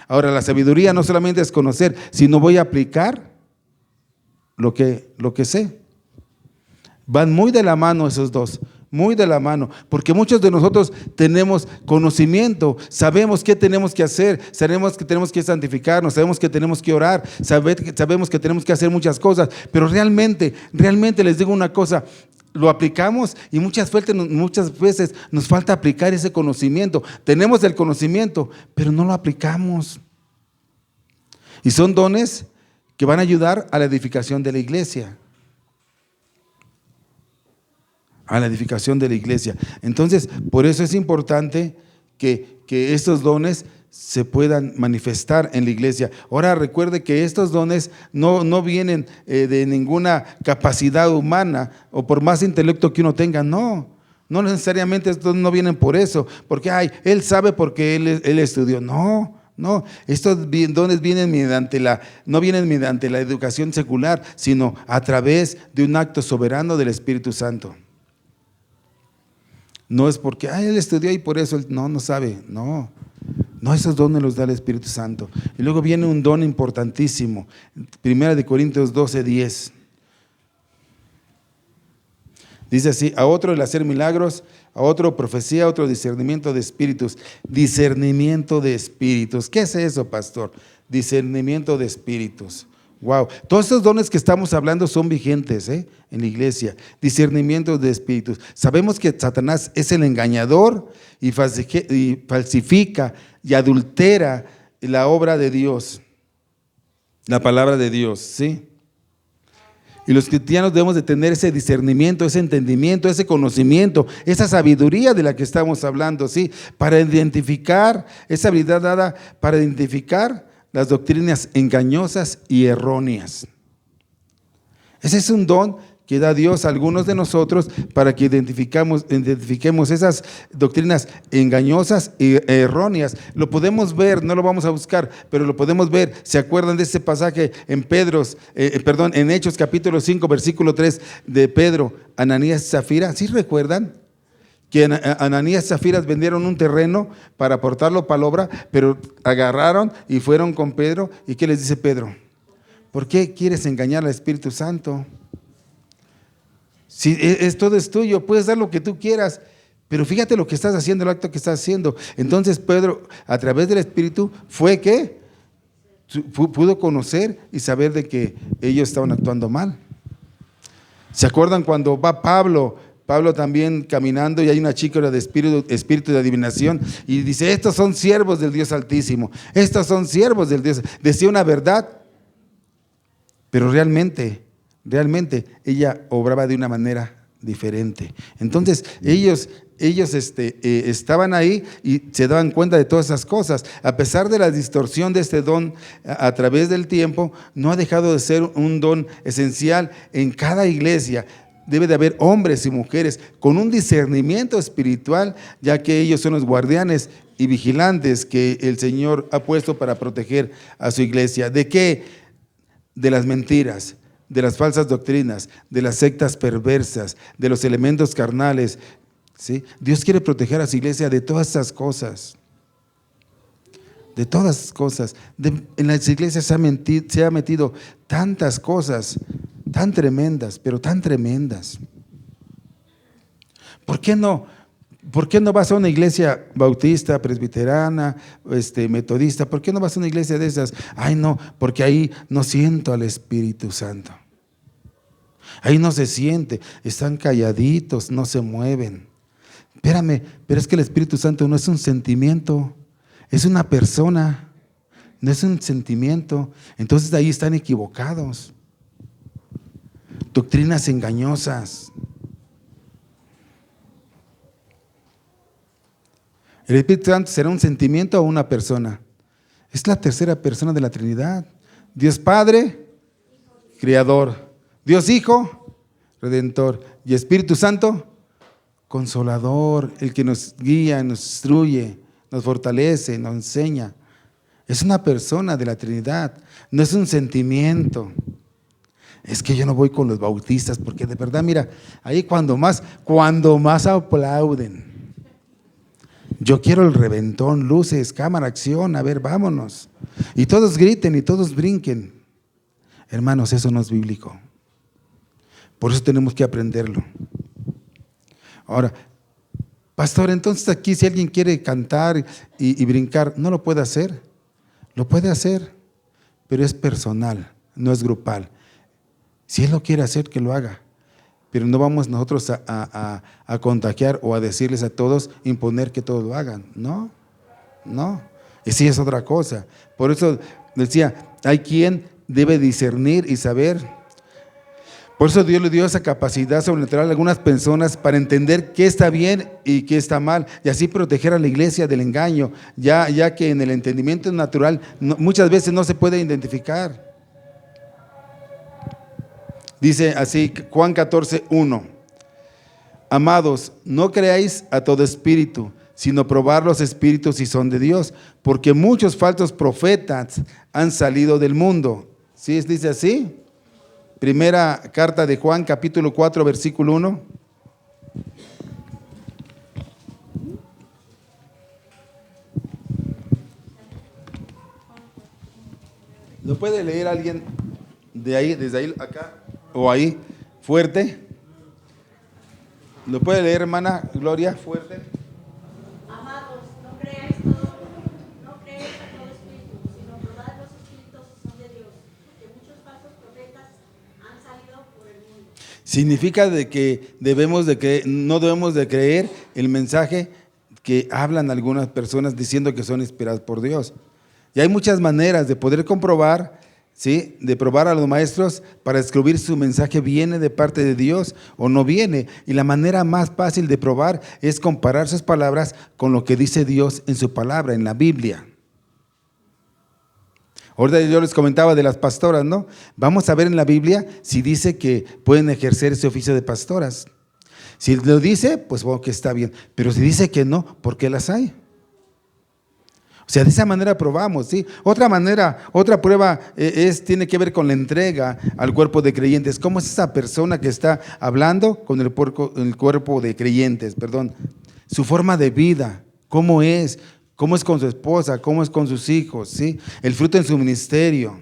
Ahora, la sabiduría no solamente es conocer, sino voy a aplicar lo que sé. Van muy de la mano esos dos, muy de la mano, porque muchos de nosotros tenemos conocimiento, sabemos qué tenemos que hacer, sabemos que tenemos que santificarnos, sabemos que tenemos que orar, sabemos que tenemos que hacer muchas cosas, pero realmente les digo una cosa, lo aplicamos, y muchas veces nos falta aplicar ese conocimiento. Tenemos el conocimiento, pero no lo aplicamos. Y son dones que van a ayudar a la edificación de la iglesia. A la edificación de la iglesia. Entonces, por eso es importante que estos dones se puedan manifestar en la iglesia. Ahora, recuerde que estos dones no vienen de ninguna capacidad humana o por más intelecto que uno tenga, no necesariamente estos no vienen por eso, porque él sabe porque él estudió, no, estos dones no vienen mediante la educación secular, sino a través de un acto soberano del Espíritu Santo. No es porque él estudió y por eso él no sabe, no, esos dones los da el Espíritu Santo. Y luego viene un don importantísimo, 1 Corintios 12:10. Dice así: a otro el hacer milagros, a otro profecía, a otro discernimiento de espíritus. Discernimiento de espíritus. ¿Qué es eso, pastor? Discernimiento de espíritus. Wow, todos estos dones que estamos hablando son vigentes en la iglesia. Discernimiento de espíritus. Sabemos que Satanás es el engañador y falsifica y adultera la obra de Dios, la palabra de Dios, ¿sí? Y los cristianos debemos de tener ese discernimiento, ese entendimiento, ese conocimiento, esa sabiduría de la que estamos hablando, ¿sí? Para identificar, esa habilidad dada para identificar las doctrinas engañosas y erróneas. Ese es un don que da Dios a algunos de nosotros para que identifiquemos esas doctrinas engañosas y erróneas. Lo podemos ver, no lo vamos a buscar, pero lo podemos ver. ¿Se acuerdan de ese pasaje en Hechos capítulo 5, versículo 3 de Pedro, Ananías y Zafira? ¿Sí recuerdan? Que Ananías y Zafira vendieron un terreno para aportarlo para la obra, pero agarraron y fueron con Pedro. ¿Y qué les dice Pedro? ¿Por qué quieres engañar al Espíritu Santo? Si todo es tuyo, puedes dar lo que tú quieras, pero fíjate lo que estás haciendo, el acto que estás haciendo. Entonces Pedro, a través del Espíritu, pudo conocer y saber de que ellos estaban actuando mal. ¿Se acuerdan cuando va Pablo también caminando y hay una chica de espíritu de adivinación y dice: estos son siervos del Dios Altísimo, estos son siervos del Dios? Decía una verdad, pero realmente ella obraba de una manera diferente. Entonces ellos estaban ahí y se daban cuenta de todas esas cosas. A pesar de la distorsión de este don a través del tiempo, no ha dejado de ser un don esencial en cada iglesia. Debe de haber hombres y mujeres con un discernimiento espiritual, ya que ellos son los guardianes y vigilantes que el Señor ha puesto para proteger a su iglesia. ¿De qué? De las mentiras, de las falsas doctrinas, de las sectas perversas, de los elementos carnales, ¿sí? Dios quiere proteger a su iglesia de todas esas cosas. De todas esas cosas. En las iglesias se ha metido tantas cosas tan tremendas, pero tan tremendas. ¿Por qué no ¿Por qué no vas a una iglesia bautista, presbiterana, metodista? ¿Por qué no vas a una iglesia de esas? Ay, no, porque ahí no siento al Espíritu Santo. Ahí no se siente, están calladitos, no se mueven. Espérame, pero es que el Espíritu Santo no es un sentimiento, es una persona, no es un sentimiento. Entonces ahí están equivocados. Doctrinas engañosas. ¿El Espíritu Santo será un sentimiento o una persona? Es la tercera persona de la Trinidad. Dios Padre, Creador. Dios Hijo, Redentor. Y Espíritu Santo, Consolador, el que nos guía, nos instruye, nos fortalece, nos enseña. Es una persona de la Trinidad, no es un sentimiento. Es que yo no voy con los bautistas porque de verdad, mira, ahí cuando más aplauden. Yo quiero el reventón, luces, cámara, acción, a ver, vámonos. Y todos griten y todos brinquen. Hermanos, eso no es bíblico. Por eso tenemos que aprenderlo. Ahora, pastor, entonces aquí si alguien quiere cantar y brincar, ¿no lo puede hacer? Lo puede hacer, pero es personal, no es grupal. Si él lo quiere hacer, que lo haga. Pero no vamos nosotros a contagiar o a decirles a todos, imponer que todos lo hagan. No. Y sí es otra cosa. Por eso decía, hay quien debe discernir y saber. Por eso Dios le dio esa capacidad sobrenatural a algunas personas para entender qué está bien y qué está mal, y así proteger a la iglesia del engaño, ya que en el entendimiento natural muchas veces no se puede identificar. Dice así Juan 14:1: Amados, no creáis a todo espíritu, sino probar los espíritus si son de Dios, porque muchos falsos profetas han salido del mundo. ¿Sí dice así? Primera carta de Juan, capítulo 4, versículo 1. ¿Lo puede leer alguien de ahí, desde ahí acá o ahí, fuerte? ¿Lo puede leer, hermana Gloria, fuerte? Amados, no creáis a todo espíritu, sino probad los espíritus si son de Dios, porque muchos falsos profetas han salido por el mundo. Significa de que no debemos de creer el mensaje que hablan algunas personas diciendo que son inspiradas por Dios. Y hay muchas maneras de poder comprobar, ¿sí?, de probar a los maestros para descubrir si su mensaje viene de parte de Dios o no viene. Y la manera más fácil de probar es comparar sus palabras con lo que dice Dios en su palabra, en la Biblia. Ahorita yo les comentaba de las pastoras, ¿no? Vamos a ver en la Biblia si dice que pueden ejercer ese oficio de pastoras. Si lo dice, pues bueno, que está bien. Pero si dice que no, ¿por qué las hay? O sea, de esa manera probamos, ¿sí? Otra prueba tiene que ver con la entrega al cuerpo de creyentes. ¿Cómo es esa persona que está hablando con el cuerpo de creyentes? Su forma de vida, cómo es con su esposa, cómo es con sus hijos, ¿sí? El fruto en su ministerio,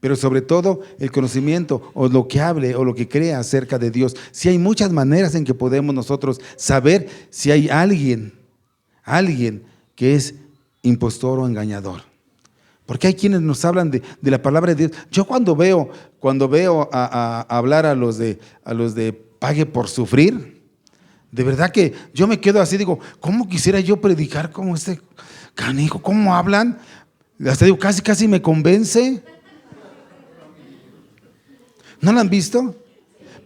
pero sobre todo el conocimiento o lo que hable o lo que crea acerca de Dios. Sí, hay muchas maneras en que podemos nosotros saber si hay alguien que es impostor o engañador. Porque hay quienes nos hablan de la palabra de Dios. Yo cuando veo a hablar a los de pague por sufrir, de verdad que yo me quedo así, digo, ¿cómo quisiera yo predicar como este canijo? ¿Cómo hablan? Hasta digo, casi me convence. ¿No lo han visto?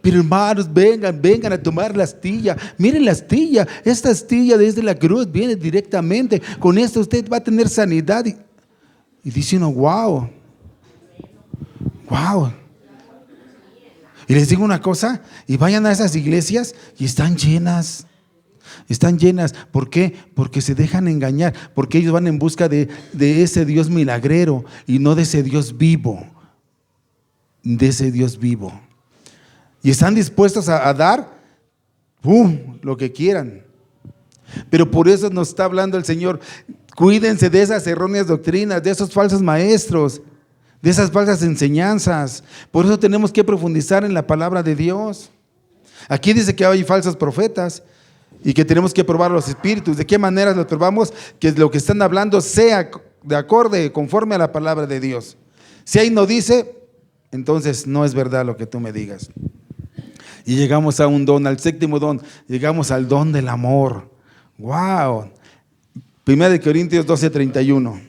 Pero hermanos, vengan a tomar la astilla. Miren la astilla, esta astilla desde la cruz viene directamente. Con esto usted va a tener sanidad. Y dice uno, wow. Y les digo una cosa, y vayan a esas iglesias y están llenas. ¿Por qué? Porque se dejan engañar, porque ellos van en busca de ese Dios milagrero y no de ese Dios vivo. Y están dispuestos a dar lo que quieran. Pero por eso nos está hablando el Señor. Cuídense de esas erróneas doctrinas, de esos falsos maestros, de esas falsas enseñanzas. Por eso tenemos que profundizar en la palabra de Dios. Aquí dice que hay falsos profetas. y que tenemos que probar los espíritus. ¿De qué manera los probamos? Que lo que están hablando sea de acorde, conforme a la palabra de Dios. Si ahí no dice, entonces no es verdad lo que tú me digas. Y llegamos a un don, al séptimo don, llegamos al don del amor. ¡Wow! 1 Corintios 12:31.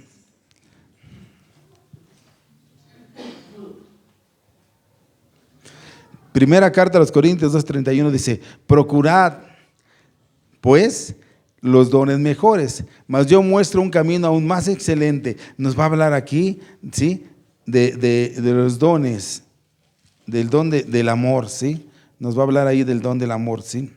Primera carta a los Corintios 2:31 dice: procurad pues los dones mejores, mas yo muestro un camino aún más excelente. Nos va a hablar aquí, ¿sí?, de los dones, del don del amor, ¿sí? Nos va a hablar ahí del don del amor, ¿sí?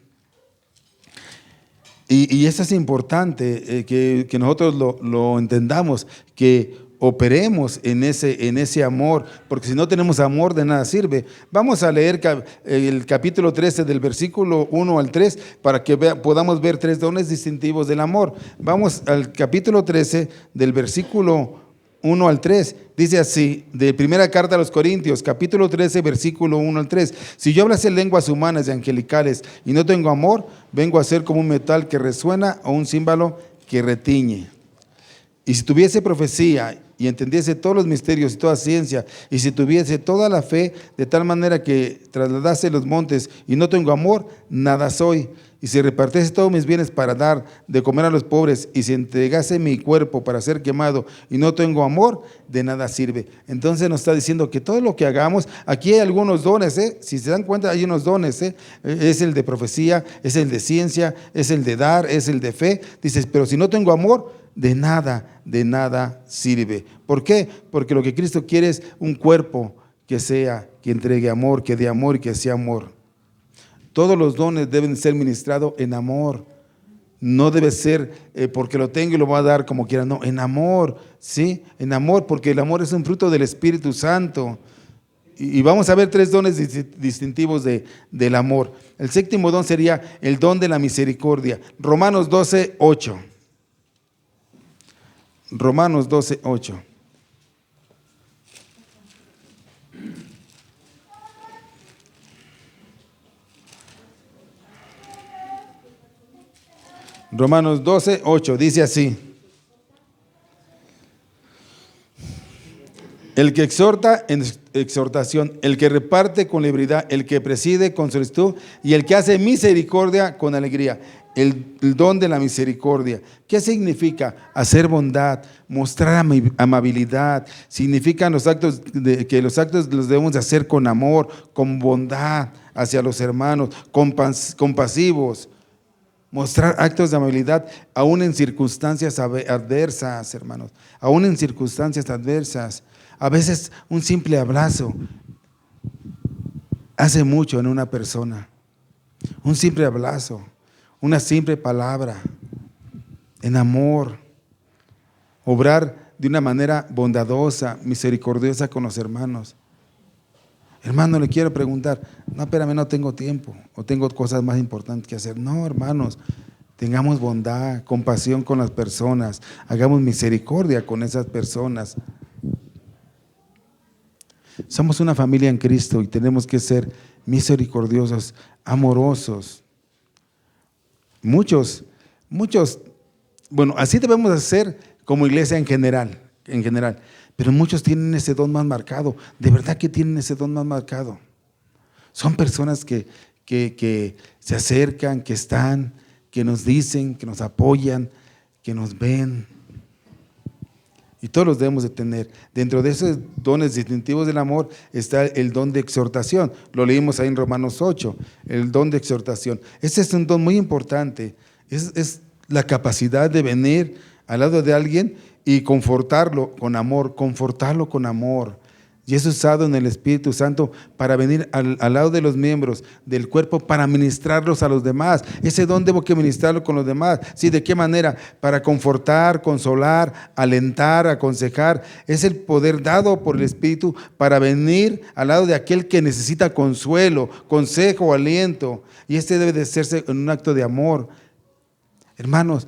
Y eso es importante, que nosotros lo entendamos, que operemos en ese amor, porque si no tenemos amor de nada sirve. Vamos a leer el capítulo 13 del versículo 1 al 3 para que podamos ver 3 dones distintivos del amor. Vamos al capítulo 13 del versículo 1 al 3, dice así, de primera carta a los Corintios, capítulo 13, versículo 1 al 3. Si yo hablase lenguas humanas y angelicales y no tengo amor, vengo a ser como un metal que resuena o un címbalo que retiñe. Y si tuviese profecía y entendiese todos los misterios y toda ciencia, y si tuviese toda la fe de tal manera que trasladase los montes y no tengo amor, nada soy. Y si repartiese todos mis bienes para dar de comer a los pobres, y si entregase mi cuerpo para ser quemado y no tengo amor, de nada sirve. Entonces nos está diciendo que todo lo que hagamos, aquí hay algunos dones, si se dan cuenta hay unos dones, es el de profecía, es el de ciencia, es el de dar, es el de fe. Dices, pero si no tengo amor, de nada sirve. ¿Por qué? Porque lo que Cristo quiere es un cuerpo que entregue amor, que dé amor y que sea amor. Todos los dones deben ser ministrados en amor. No debe ser porque lo tengo y lo voy a dar como quiera. No, en amor, ¿sí? En amor, porque el amor es un fruto del Espíritu Santo. Y vamos a ver 3 dones distintivos del amor. El séptimo don sería el don de la misericordia. Romanos 12:8. Romanos 12:8. Romanos 12:8 dice así: el que exhorta en exhortación, el que reparte con libertad, el que preside con solicitud y el que hace misericordia con alegría. El don de la misericordia. ¿Qué significa? Hacer bondad, mostrar amabilidad. Significan que los actos los debemos de hacer con amor, con bondad hacia los hermanos, compasivos. Mostrar actos de amabilidad aún en circunstancias adversas, hermanos. Aún en circunstancias adversas. A veces un simple abrazo hace mucho en una persona. Un simple abrazo, una simple palabra, en amor. Obrar de una manera bondadosa, misericordiosa con los hermanos. Hermano, le quiero preguntar, no, espérame, no tengo tiempo, o tengo cosas más importantes que hacer. No, hermanos, tengamos bondad, compasión con las personas, hagamos misericordia con esas personas. Somos una familia en Cristo y tenemos que ser misericordiosos, amorosos. Muchos, bueno, así debemos hacer como iglesia en general. Pero muchos tienen ese don más marcado, de verdad que tienen ese don más marcado. Son personas que se acercan, que están, que nos dicen, que nos apoyan, que nos ven. Y todos los debemos de tener. Dentro de esos dones distintivos del amor está el don de exhortación. Lo leímos ahí en Romanos 8, el don de exhortación. Ese es un don muy importante. Es la capacidad de venir al lado de alguien y confortarlo con amor, Y es usado en el Espíritu Santo para venir al lado de los miembros del cuerpo para ministrarlos a los demás. Ese don debo que ministrarlo con los demás. ¿Sí? ¿De qué manera? Para confortar, consolar, alentar, aconsejar. Es el poder dado por el Espíritu para venir al lado de aquel que necesita consuelo, consejo, aliento. Y este debe de hacerse en un acto de amor. Hermanos,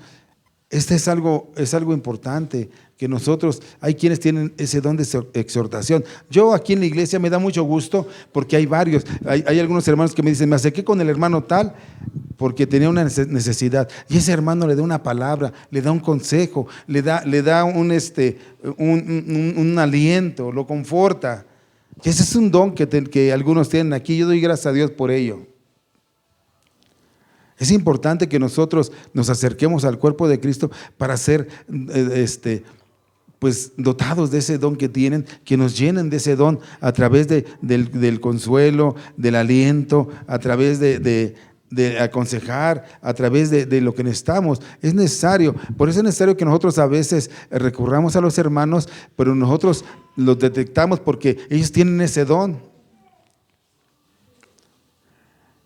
Este es algo importante, que nosotros, hay quienes tienen ese don de exhortación. Yo aquí en la iglesia me da mucho gusto porque hay varios, hay algunos hermanos que me dicen, me acerqué con el hermano tal porque tenía una necesidad, y ese hermano le da una palabra, le da un consejo, le da un aliento, lo conforta. Y ese es un don que algunos tienen aquí. Yo doy gracias a Dios por ello. Es importante que nosotros nos acerquemos al cuerpo de Cristo para ser pues dotados de ese don que tienen, que nos llenen de ese don a través del consuelo, del aliento, a través de aconsejar, a través de lo que necesitamos. Es necesario, por eso es necesario que nosotros a veces recurramos a los hermanos, pero nosotros los detectamos porque ellos tienen ese don.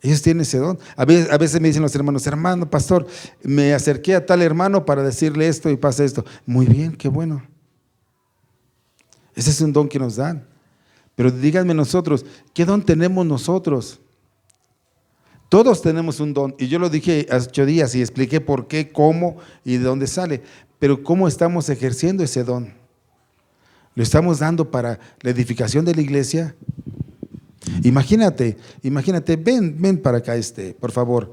Ellos tienen ese don. A veces me dicen los hermanos, hermano, pastor, me acerqué a tal hermano para decirle esto y pasa esto. Muy bien, qué bueno. Ese es un don que nos dan. Pero díganme nosotros, ¿qué don tenemos nosotros? Todos tenemos un don. Y yo lo dije hace 8 días y expliqué por qué, cómo y de dónde sale. Pero ¿cómo estamos ejerciendo ese don? ¿Lo estamos dando para la edificación de la iglesia? Imagínate, ven para acá por favor,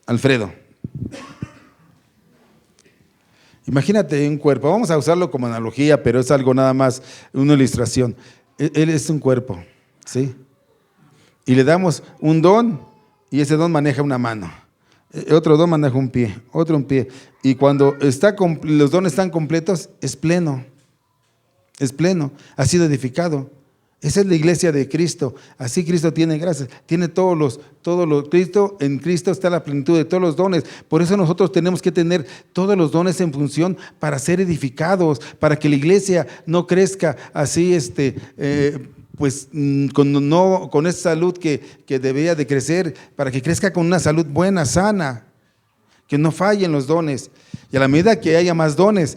Alfredo. Imagínate un cuerpo, vamos a usarlo como analogía, pero es algo nada más, una ilustración. Él es un cuerpo, ¿sí? Y le damos un don y ese don maneja una mano. Otro don maneja un pie, otro un pie. Y cuando los dones están completos, es pleno, ha sido edificado. Esa es la iglesia de Cristo. Así Cristo tiene gracias, tiene todos los en Cristo está la plenitud de todos los dones. Por eso nosotros tenemos que tener todos los dones en función para ser edificados, para que la iglesia no crezca así, con esa salud que debería de crecer, para que crezca con una salud buena, sana, que no fallen los dones. Y a la medida que haya más dones,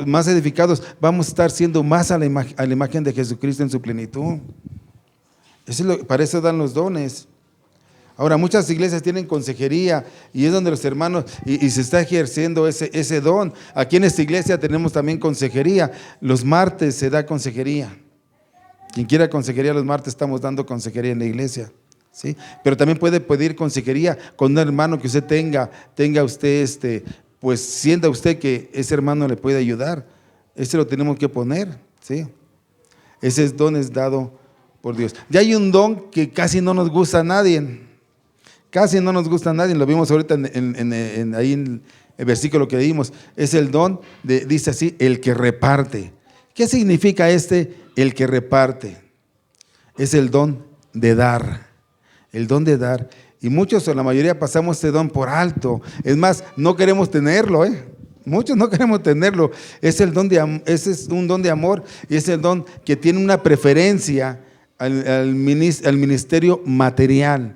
más edificados, vamos a estar siendo más a la imagen de Jesucristo en su plenitud. Para eso dan los dones. Ahora, muchas iglesias tienen consejería y es donde los hermanos, y se está ejerciendo ese don. Aquí en esta iglesia tenemos también consejería. Los martes se da consejería. Quien quiera consejería, los martes estamos dando consejería en la iglesia. ¿Sí? Pero también puede pedir consejería con un hermano que usted tenga usted, pues sienta usted que ese hermano le puede ayudar. Ese lo tenemos que poner, ¿sí? Ese don es dado por Dios. Ya hay un don que casi no nos gusta a nadie. Casi no nos gusta a nadie. Lo vimos ahorita ahí en el versículo que leímos. Es el don, dice así, el que reparte. ¿Qué significa el que reparte? Es el don de dar. El don de dar. Y muchos o la mayoría pasamos este don por alto. Es más, no queremos tenerlo, Muchos no queremos tenerlo. Ese es un don de amor y es el don que tiene una preferencia al ministerio material.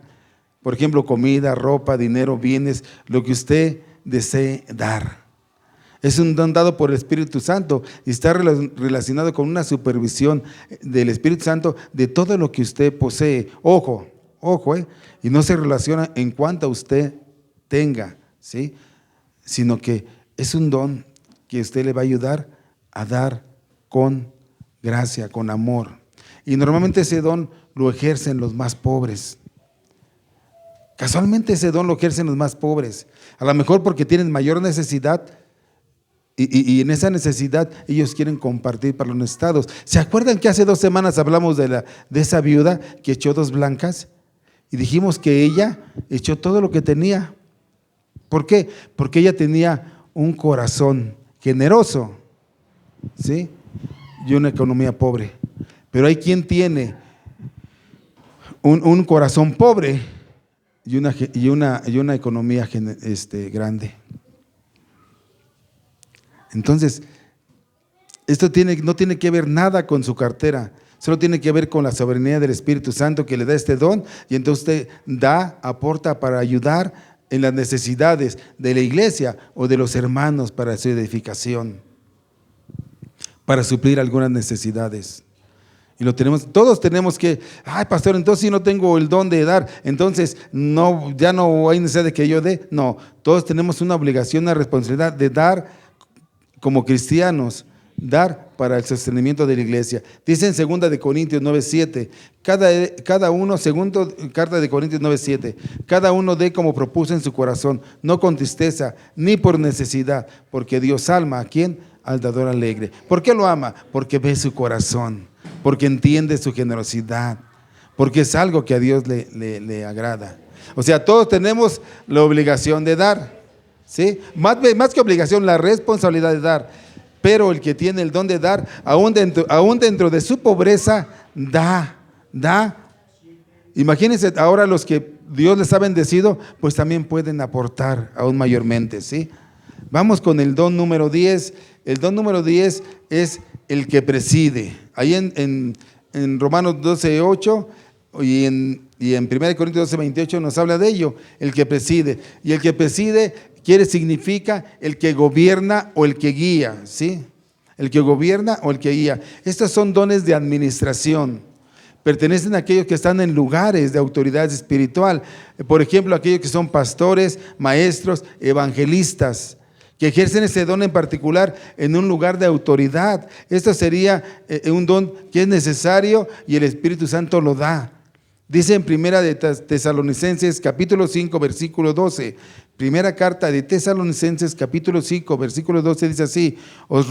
Por ejemplo, comida, ropa, dinero, bienes, lo que usted desee dar. Es un don dado por el Espíritu Santo y está relacionado con una supervisión del Espíritu Santo de todo lo que usted posee. Ojo, y no se relaciona en cuanto usted tenga, ¿sí? Sino que es un don que usted le va a ayudar a dar con gracia, con amor. Y normalmente ese don lo ejercen los más pobres. Casualmente ese don lo ejercen los más pobres. A lo mejor porque tienen mayor necesidad y en esa necesidad ellos quieren compartir para los necesitados. ¿Se acuerdan que hace 2 semanas hablamos de esa viuda que echó 2 blancas? Y dijimos que ella echó todo lo que tenía. ¿Por qué? Porque ella tenía un corazón generoso, ¿sí? Y una economía pobre. Pero hay quien tiene un corazón pobre y una economía grande. Entonces, esto no tiene que ver nada con su cartera. Solo tiene que ver con la soberanía del Espíritu Santo que le da este don y entonces usted aporta para ayudar en las necesidades de la iglesia o de los hermanos para su edificación, para suplir algunas necesidades. Y lo tenemos, todos tenemos que, ay pastor, entonces si no tengo el don de dar, entonces no, ya no hay necesidad de que yo dé. No, todos tenemos una obligación, una responsabilidad de dar como cristianos, dar para el sostenimiento de la iglesia. Dice en 2 de Corintios 9:7, cada uno, segundo carta de Corintios 9:7, cada uno dé como propuso en su corazón, no con tristeza ni por necesidad, porque Dios ama, ¿a quién? Al dador alegre. ¿Por qué lo ama? Porque ve su corazón, porque entiende su generosidad, porque es algo que a Dios le agrada. O sea, todos tenemos la obligación de dar, ¿sí? Más que obligación, la responsabilidad de dar. Pero el que tiene el don de dar, aún dentro de su pobreza, da. Imagínense ahora los que Dios les ha bendecido, pues también pueden aportar aún mayormente, ¿sí? Vamos con el don número 10. El don número 10 es el que preside. Ahí en Romanos 12:8 y en 1 Corintios 12:28 nos habla de ello, el que preside. Y el que preside significa el que gobierna o el que guía, ¿sí? El que gobierna o el que guía. Estos son dones de administración. Pertenecen a aquellos que están en lugares de autoridad espiritual. Por ejemplo, aquellos que son pastores, maestros, evangelistas, que ejercen ese don en particular en un lugar de autoridad. Esto sería un don que es necesario y el Espíritu Santo lo da. Dice en Primera de Tesalonicenses capítulo 5 versículo 12, primera carta de Tesalonicenses capítulo 5 versículo 12 dice así: os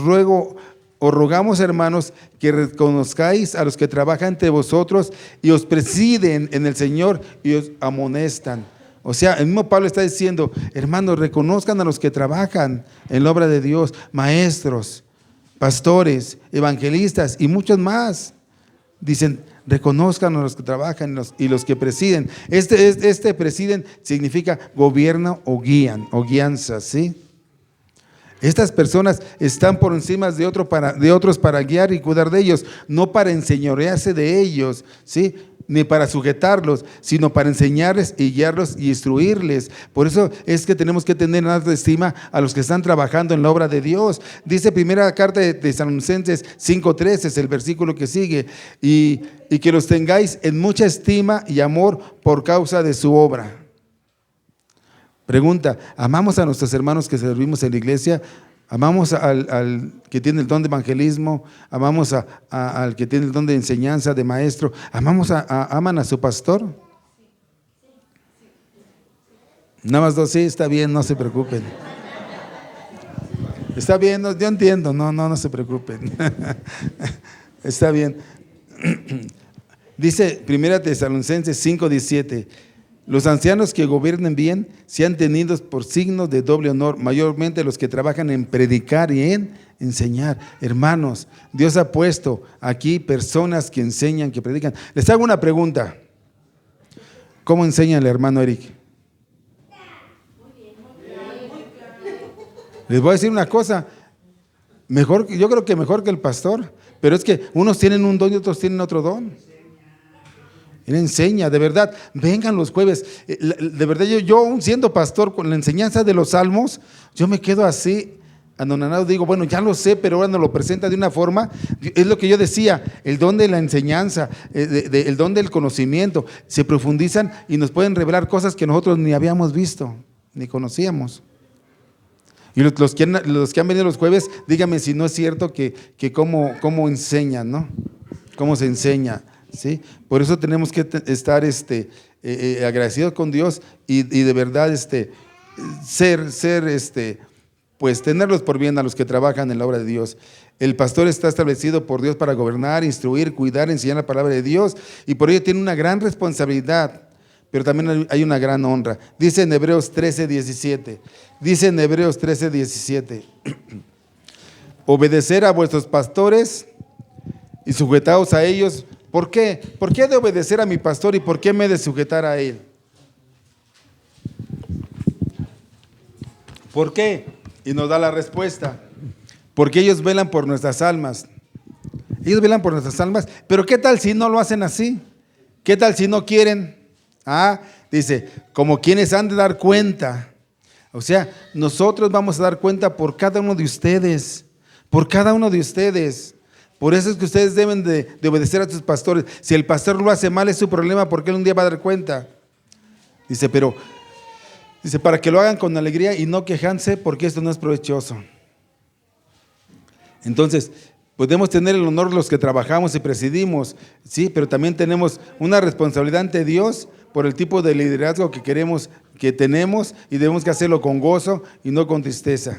rogamos, hermanos, que reconozcáis a los que trabajan entre vosotros y os presiden en el Señor y os amonestan. O sea, el mismo Pablo está diciendo, hermanos, reconozcan a los que trabajan en la obra de Dios, maestros, pastores, evangelistas y muchos más. Dicen, reconozcan a los que trabajan y los que presiden. Este presiden significa gobierno o guían o guianza, ¿sí? Estas personas están por encima de otros para guiar y cuidar de ellos, no para enseñorearse de ellos, ¿sí? Ni para sujetarlos, sino para enseñarles y guiarlos y instruirles. Por eso es que tenemos que tener en alta estima a los que están trabajando en la obra de Dios. Dice primera carta de Tesalonicenses 5:13, es el versículo que sigue, y que los tengáis en mucha estima y amor por causa de su obra. Pregunta, ¿amamos a nuestros hermanos que servimos en la iglesia? ¿Amamos al que tiene el don de evangelismo? ¿Amamos al que tiene el don de enseñanza, de maestro? ¿Aman a su pastor? Nada más dos, sí, está bien, no se preocupen. Está bien, yo entiendo, no se preocupen. Está bien. Dice 1 Tesalonicenses 5:17, los ancianos que gobiernen bien sean tenidos por signos de doble honor, mayormente los que trabajan en predicar y en enseñar. Hermanos, Dios ha puesto aquí personas que enseñan, que predican. Les hago una pregunta. ¿Cómo enseña el hermano Eric? Les voy a decir una cosa, yo creo que mejor que el pastor, pero es que unos tienen un don y otros tienen otro don. Él enseña, de verdad, vengan los jueves. De verdad, yo aún siendo pastor, con la enseñanza de los salmos, yo me quedo así, anonadado, digo, bueno, ya lo sé, pero ahora nos lo presenta de una forma, es lo que yo decía, el don de la enseñanza, el don del conocimiento, se profundizan y nos pueden revelar cosas que nosotros ni habíamos visto, ni conocíamos. Y los que han venido los jueves, díganme si no es cierto que cómo enseñan, ¿no? Cómo se enseña, ¿sí? Por eso tenemos que estar agradecidos con Dios y de verdad pues tenerlos por bien a los que trabajan en la obra de Dios. El pastor está establecido por Dios para gobernar, instruir, cuidar, enseñar la palabra de Dios, y por ello tiene una gran responsabilidad, pero también hay una gran honra. Dice en Hebreos 13:17, obedecer a vuestros pastores y sujetaos a ellos. ¿Por qué? ¿Por qué he de obedecer a mi pastor y por qué me he de sujetar a él? ¿Por qué? Y nos da la respuesta. Porque ellos velan por nuestras almas. Ellos velan por nuestras almas. Pero ¿qué tal si no lo hacen así? ¿Qué tal si no quieren? Dice, como quienes han de dar cuenta. O sea, nosotros vamos a dar cuenta por cada uno de ustedes. Por cada uno de ustedes. Por eso es que ustedes deben de obedecer a sus pastores. Si el pastor lo hace mal es su problema, porque él un día va a dar cuenta. Dice, pero para que lo hagan con alegría y no quejanse, porque esto no es provechoso. Entonces, podemos tener el honor los que trabajamos y presidimos, sí, pero también tenemos una responsabilidad ante Dios por el tipo de liderazgo que queremos, que tenemos, y debemos que hacerlo con gozo y no con tristeza.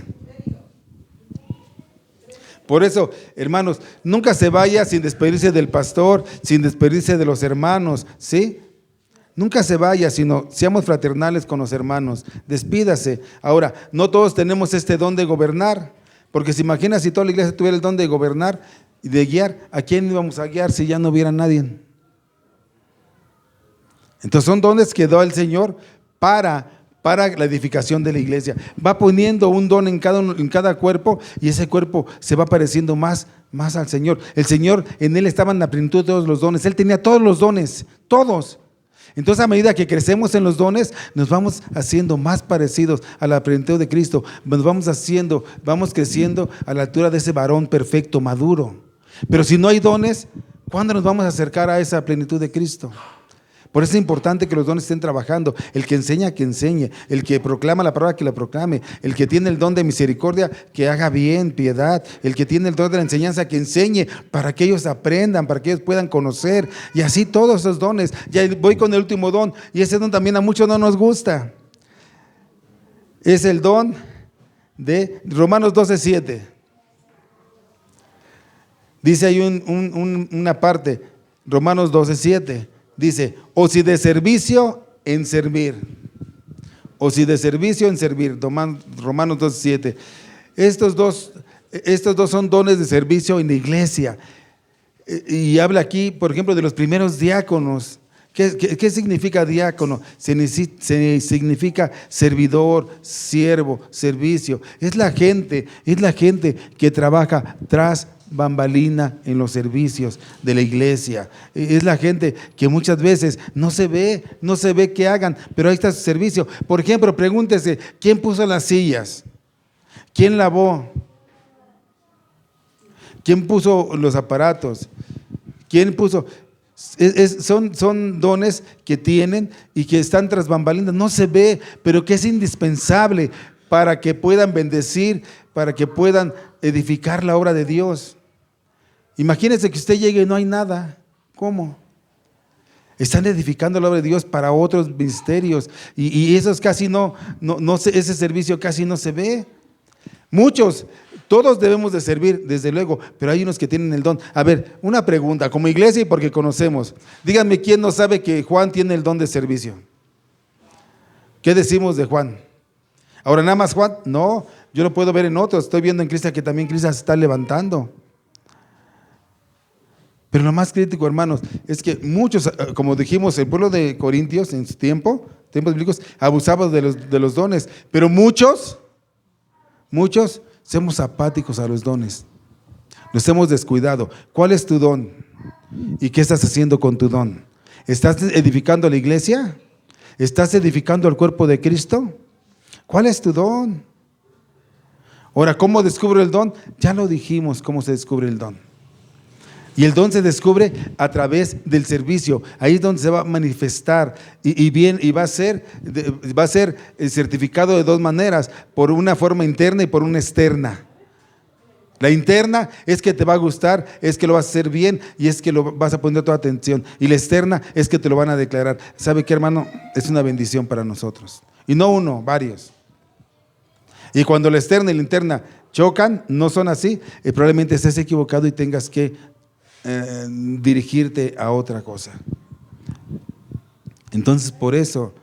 Por eso, hermanos, nunca se vaya sin despedirse del pastor, sin despedirse de los hermanos, ¿sí? Nunca se vaya, sino seamos fraternales con los hermanos. Despídase. Ahora, no todos tenemos este don de gobernar, porque se imagina si toda la iglesia tuviera el don de gobernar y de guiar, ¿a quién íbamos a guiar si ya no hubiera nadie? Entonces son dones que da el Señor para la edificación de la iglesia. Va poniendo un don en cada cuerpo, y ese cuerpo se va pareciendo más al Señor. El Señor, en Él estaban la plenitud de todos los dones. Él tenía todos los dones, todos. Entonces, a medida que crecemos en los dones, nos vamos haciendo más parecidos a la plenitud de Cristo. Vamos creciendo a la altura de ese varón perfecto, maduro. Pero si no hay dones, ¿cuándo nos vamos a acercar a esa plenitud de Cristo? Por eso es importante que los dones estén trabajando. El que enseña, que enseñe. El que proclama la palabra, que la proclame. El que tiene el don de misericordia, que haga bien, piedad. El que tiene el don de la enseñanza, que enseñe para que ellos aprendan, para que ellos puedan conocer. Y así todos esos dones. Ya voy con el último don, y ese don también a muchos no nos gusta. Es el don de Romanos 12:7. Dice ahí una parte, Romanos 12:7. Dice, o si de servicio, en servir. O si de servicio, en servir. Romanos 12:7. Estos dos son dones de servicio en la iglesia. Y habla aquí, por ejemplo, de los primeros diáconos. ¿Qué significa diácono? Significa servidor, siervo, servicio. Es la gente que trabaja tras bambalina en los servicios de la iglesia. Es la gente que muchas veces no se ve que hagan, pero ahí está su servicio. Por ejemplo, pregúntese, ¿quién puso las sillas? ¿Quién lavó? ¿Quién puso los aparatos? ¿Quién puso? Son dones que tienen y que están tras bambalinas, no se ve, pero que es indispensable para que puedan bendecir, para que puedan edificar la obra de Dios. Imagínense que usted llegue y no hay nada. ¿Cómo? Están edificando la obra de Dios para otros ministerios, y esos casi ese servicio casi no se ve. Todos debemos de servir, desde luego, pero hay unos que tienen el don. A ver, una pregunta, como iglesia y porque conocemos. Díganme, ¿quién no sabe que Juan tiene el don de servicio? ¿Qué decimos de Juan? Ahora, ¿nada más Juan? No, yo lo puedo ver en otros. Estoy viendo en Cristo que también Cristo se está levantando. Pero lo más crítico, hermanos, es que muchos, como dijimos, el pueblo de Corintios en su tiempos bíblicos, abusaban de los dones, pero muchos somos apáticos a los dones. Nos hemos descuidado. ¿Cuál es tu don? ¿Y qué estás haciendo con tu don? ¿Estás edificando la iglesia? ¿Estás edificando el cuerpo de Cristo? ¿Cuál es tu don? Ahora, ¿cómo descubro el don? Ya lo dijimos, cómo se descubre el don. Y el don se descubre a través del servicio. Ahí es donde se va a manifestar y va a ser certificado de dos maneras, por una forma interna y por una externa. La interna es que te va a gustar, es que lo vas a hacer bien y es que lo vas a poner toda atención. Y la externa es que te lo van a declarar. ¿Sabe qué, hermano? Es una bendición para nosotros. Y no uno, varios. Y cuando la externa y la interna chocan, no son así, probablemente estés equivocado y tengas que dirigirte a otra cosa. Entonces, por eso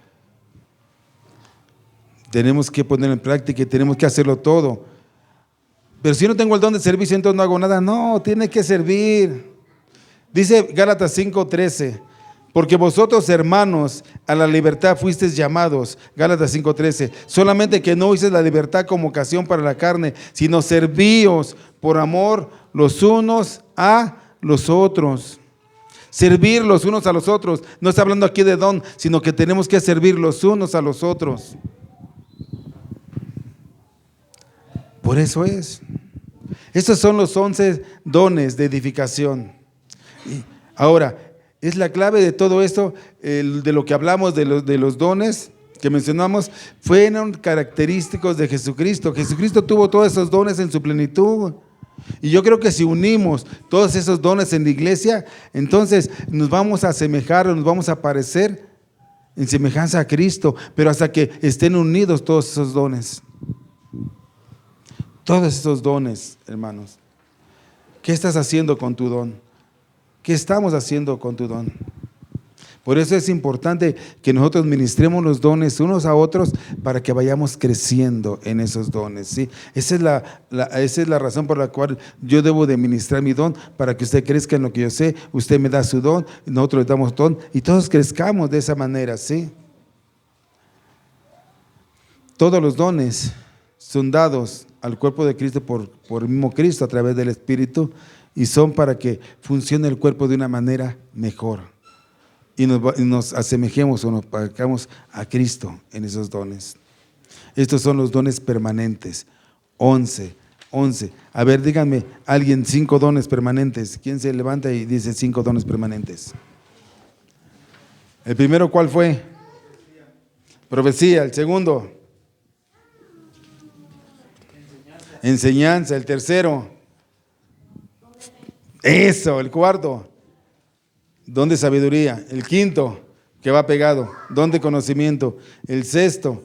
tenemos que ponerlo en práctica y tenemos que hacerlo todo. Pero si no tengo el don de servicio, entonces no hago nada. No, tiene que servir. Dice Gálatas 5:13, porque vosotros, hermanos, a la libertad fuisteis llamados. Gálatas 5:13, solamente que no uséis la libertad como ocasión para la carne, sino servíos por amor los unos a los otros. Servir los unos a los otros. No está hablando aquí de don, sino que tenemos que servir los unos a los otros. Por eso es. Estos son los 11 dones de edificación. Ahora, es la clave de todo esto, de lo que hablamos de los dones que mencionamos, fueron característicos de Jesucristo. Jesucristo tuvo todos esos dones en su plenitud. Y yo creo que si unimos todos esos dones en la iglesia, entonces nos vamos a asemejar, nos vamos a parecer en semejanza a Cristo, pero hasta que estén unidos todos esos dones. Todos esos dones, hermanos. ¿Qué estás haciendo con tu don? ¿Qué estamos haciendo con tu don? Por eso es importante que nosotros ministremos los dones unos a otros para que vayamos creciendo en esos dones, ¿sí? Esa es la razón por la cual yo debo de ministrar mi don, para que usted crezca en lo que yo sé. Usted me da su don, nosotros le damos don y todos crezcamos de esa manera, ¿sí? Todos los dones son dados al cuerpo de Cristo por el mismo Cristo a través del Espíritu, y son para que funcione el cuerpo de una manera mejor. Y nos asemejemos o nos parezcamos a Cristo en esos dones. Estos son los dones permanentes. 11. A ver, díganme, alguien, 5 dones permanentes. ¿Quién se levanta y dice 5 dones permanentes? ¿El primero cuál fue? Profecía. ¿El segundo? Enseñanza. ¿El tercero? Eso. ¿El cuarto? Don de sabiduría. El quinto, que va pegado, don de conocimiento. El sexto,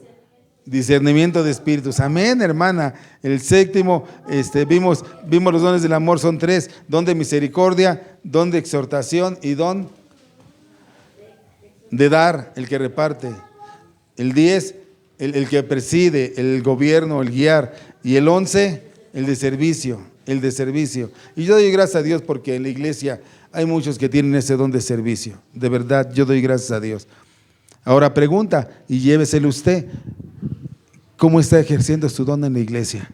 discernimiento de espíritus. Amén, hermana. El séptimo, vimos los dones del amor, son 3: don de misericordia, don de exhortación y don de dar, el que reparte. El 10, el que preside, el gobierno, el guiar. Y el 11, el de servicio. Y yo doy gracias a Dios porque en la iglesia hay muchos que tienen ese don de servicio. De verdad, yo doy gracias a Dios. Ahora pregunta, y lléveselo usted, ¿cómo está ejerciendo su don en la iglesia?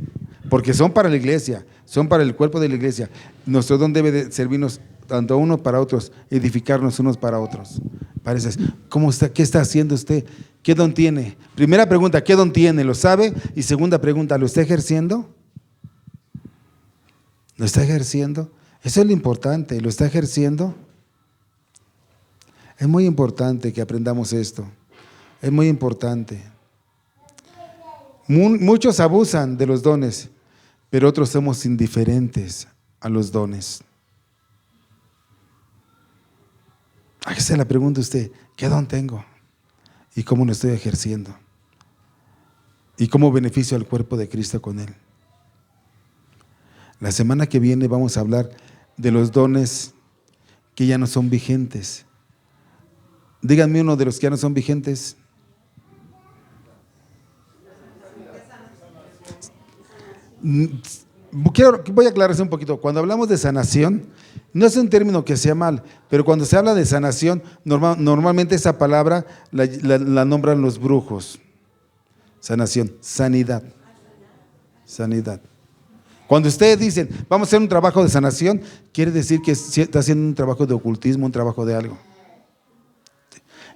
Porque son para la iglesia, son para el cuerpo de la iglesia. Nuestro don debe de servirnos tanto a unos para otros, edificarnos unos para otros. Parece, ¿cómo está? ¿Qué está haciendo usted? ¿Qué don tiene? Primera pregunta, ¿qué don tiene? ¿Lo sabe? Y segunda pregunta, ¿lo está ejerciendo? ¿Lo está ejerciendo? Eso es lo importante, ¿lo está ejerciendo? Es muy importante que aprendamos esto, es muy importante. Muchos abusan de los dones, pero otros somos indiferentes a los dones. Hágase la pregunta usted, ¿qué don tengo? ¿Y cómo lo estoy ejerciendo? ¿Y cómo beneficio al cuerpo de Cristo con él? La semana que viene vamos a hablar de los dones que ya no son vigentes. Díganme uno de los que ya no son vigentes. Voy a aclararse un poquito. Cuando hablamos de sanación, no es un término que sea mal, pero cuando se habla de sanación, normalmente esa palabra la nombran los brujos. Sanación, sanidad. Cuando ustedes dicen, vamos a hacer un trabajo de sanación, quiere decir que está haciendo un trabajo de ocultismo, un trabajo de algo.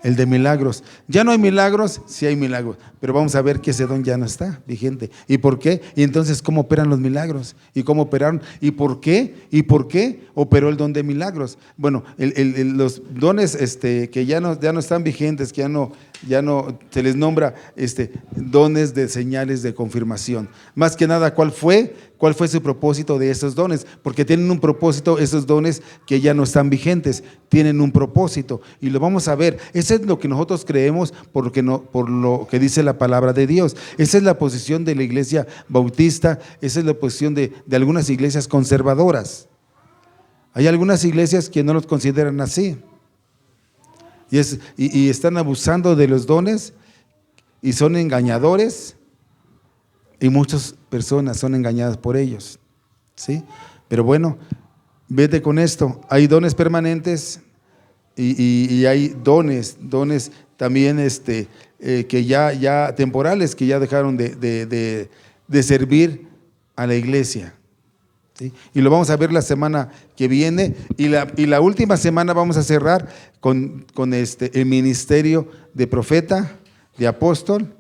El de milagros. Ya no hay milagros, sí hay milagros, pero vamos a ver que ese don ya no está vigente. ¿Y por qué? Y entonces, ¿cómo operan los milagros? ¿Y cómo operaron? ¿Y por qué? ¿Y por qué operó el don de milagros? Bueno, los dones que ya no están vigentes, que ya no se les nombra dones de señales de confirmación. Más que nada, ¿cuál fue su propósito de esos dones? Porque tienen un propósito, esos dones que ya no están vigentes, tienen un propósito y lo vamos a ver. Eso es lo que nosotros creemos por lo que dice la palabra de Dios. Esa es la posición de la iglesia bautista, esa es la posición de algunas iglesias conservadoras. Hay algunas iglesias que no los consideran así. Y están abusando de los dones y son engañadores, y muchas personas son engañadas por ellos, ¿sí? Pero bueno, vete con esto, hay dones permanentes y hay dones también que ya temporales, que ya dejaron de servir a la iglesia, ¿sí? Y lo vamos a ver la semana que viene, y la última semana vamos a cerrar con el ministerio de profeta, de apóstol,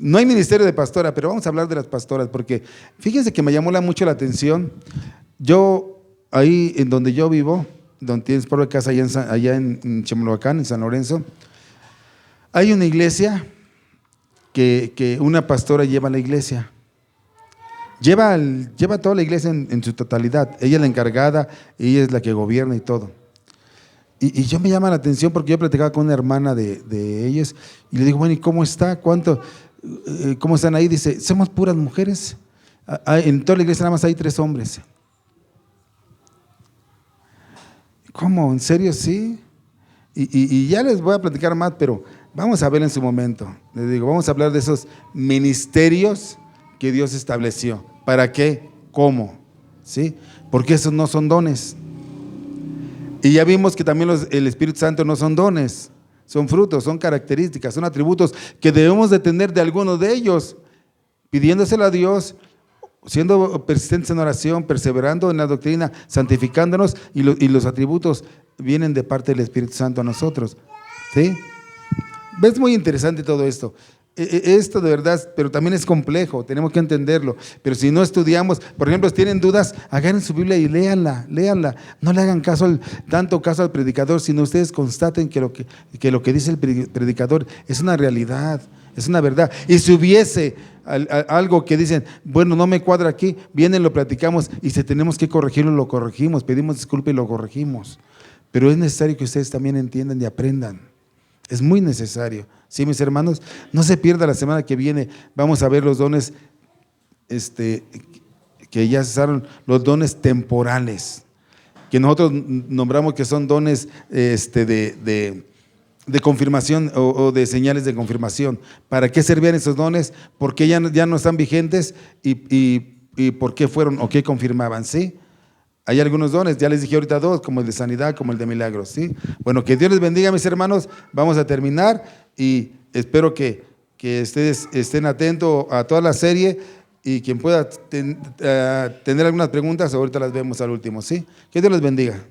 No hay ministerio de pastora, pero vamos a hablar de las pastoras, porque fíjense que me llamó mucho la atención. Yo, ahí en donde yo vivo, donde tienes por casa, allá en Chimalhuacán, en San Lorenzo, hay una iglesia que una pastora lleva a la iglesia. Lleva toda la iglesia en su totalidad. Ella es la encargada, ella es la que gobierna y todo. Y yo me llama la atención porque yo platicaba con una hermana de ellos y le digo, bueno, ¿y cómo está? ¿Cómo están ahí? Dice, somos puras mujeres. En toda la iglesia nada más hay 3 hombres. ¿Cómo? ¿En serio? Sí. Y ya les voy a platicar más, pero vamos a ver en su momento. Les digo, vamos a hablar de esos ministerios que Dios estableció. ¿Para qué? ¿Cómo? ¿Sí? Porque esos no son dones. Y ya vimos que también el Espíritu Santo no son dones, son frutos, son características, son atributos que debemos de tener de alguno de ellos, pidiéndoselo a Dios, siendo persistentes en oración, perseverando en la doctrina, santificándonos, y los atributos vienen de parte del Espíritu Santo a nosotros. ¿Sí? Es muy interesante todo esto. Esto de verdad, pero también es complejo, tenemos que entenderlo. Pero si no estudiamos, por ejemplo, si tienen dudas, agarren su Biblia y léanla. No le hagan tanto caso al predicador, sino ustedes constaten que lo que dice el predicador es una realidad, es una verdad. Y si hubiese algo que dicen, bueno, no me cuadra aquí, vienen, lo platicamos, y si tenemos que corregirlo, lo corregimos, pedimos disculpa y lo corregimos. Pero es necesario que ustedes también entiendan y aprendan. Es muy necesario. Sí, mis hermanos, no se pierda la semana que viene. Vamos a ver los dones que ya cesaron, los dones temporales, que nosotros nombramos que son dones de confirmación o de señales de confirmación. ¿Para qué servían esos dones? ¿Por qué ya no están vigentes? ¿Y por qué fueron o qué confirmaban? ¿Sí? Hay algunos dones, ya les dije ahorita 2, como el de sanidad, como el de milagros, ¿sí? Bueno, que Dios les bendiga, mis hermanos. Vamos a terminar y espero que ustedes estén atentos a toda la serie, y quien pueda tener algunas preguntas, ahorita las vemos al último, ¿sí? Que Dios les bendiga.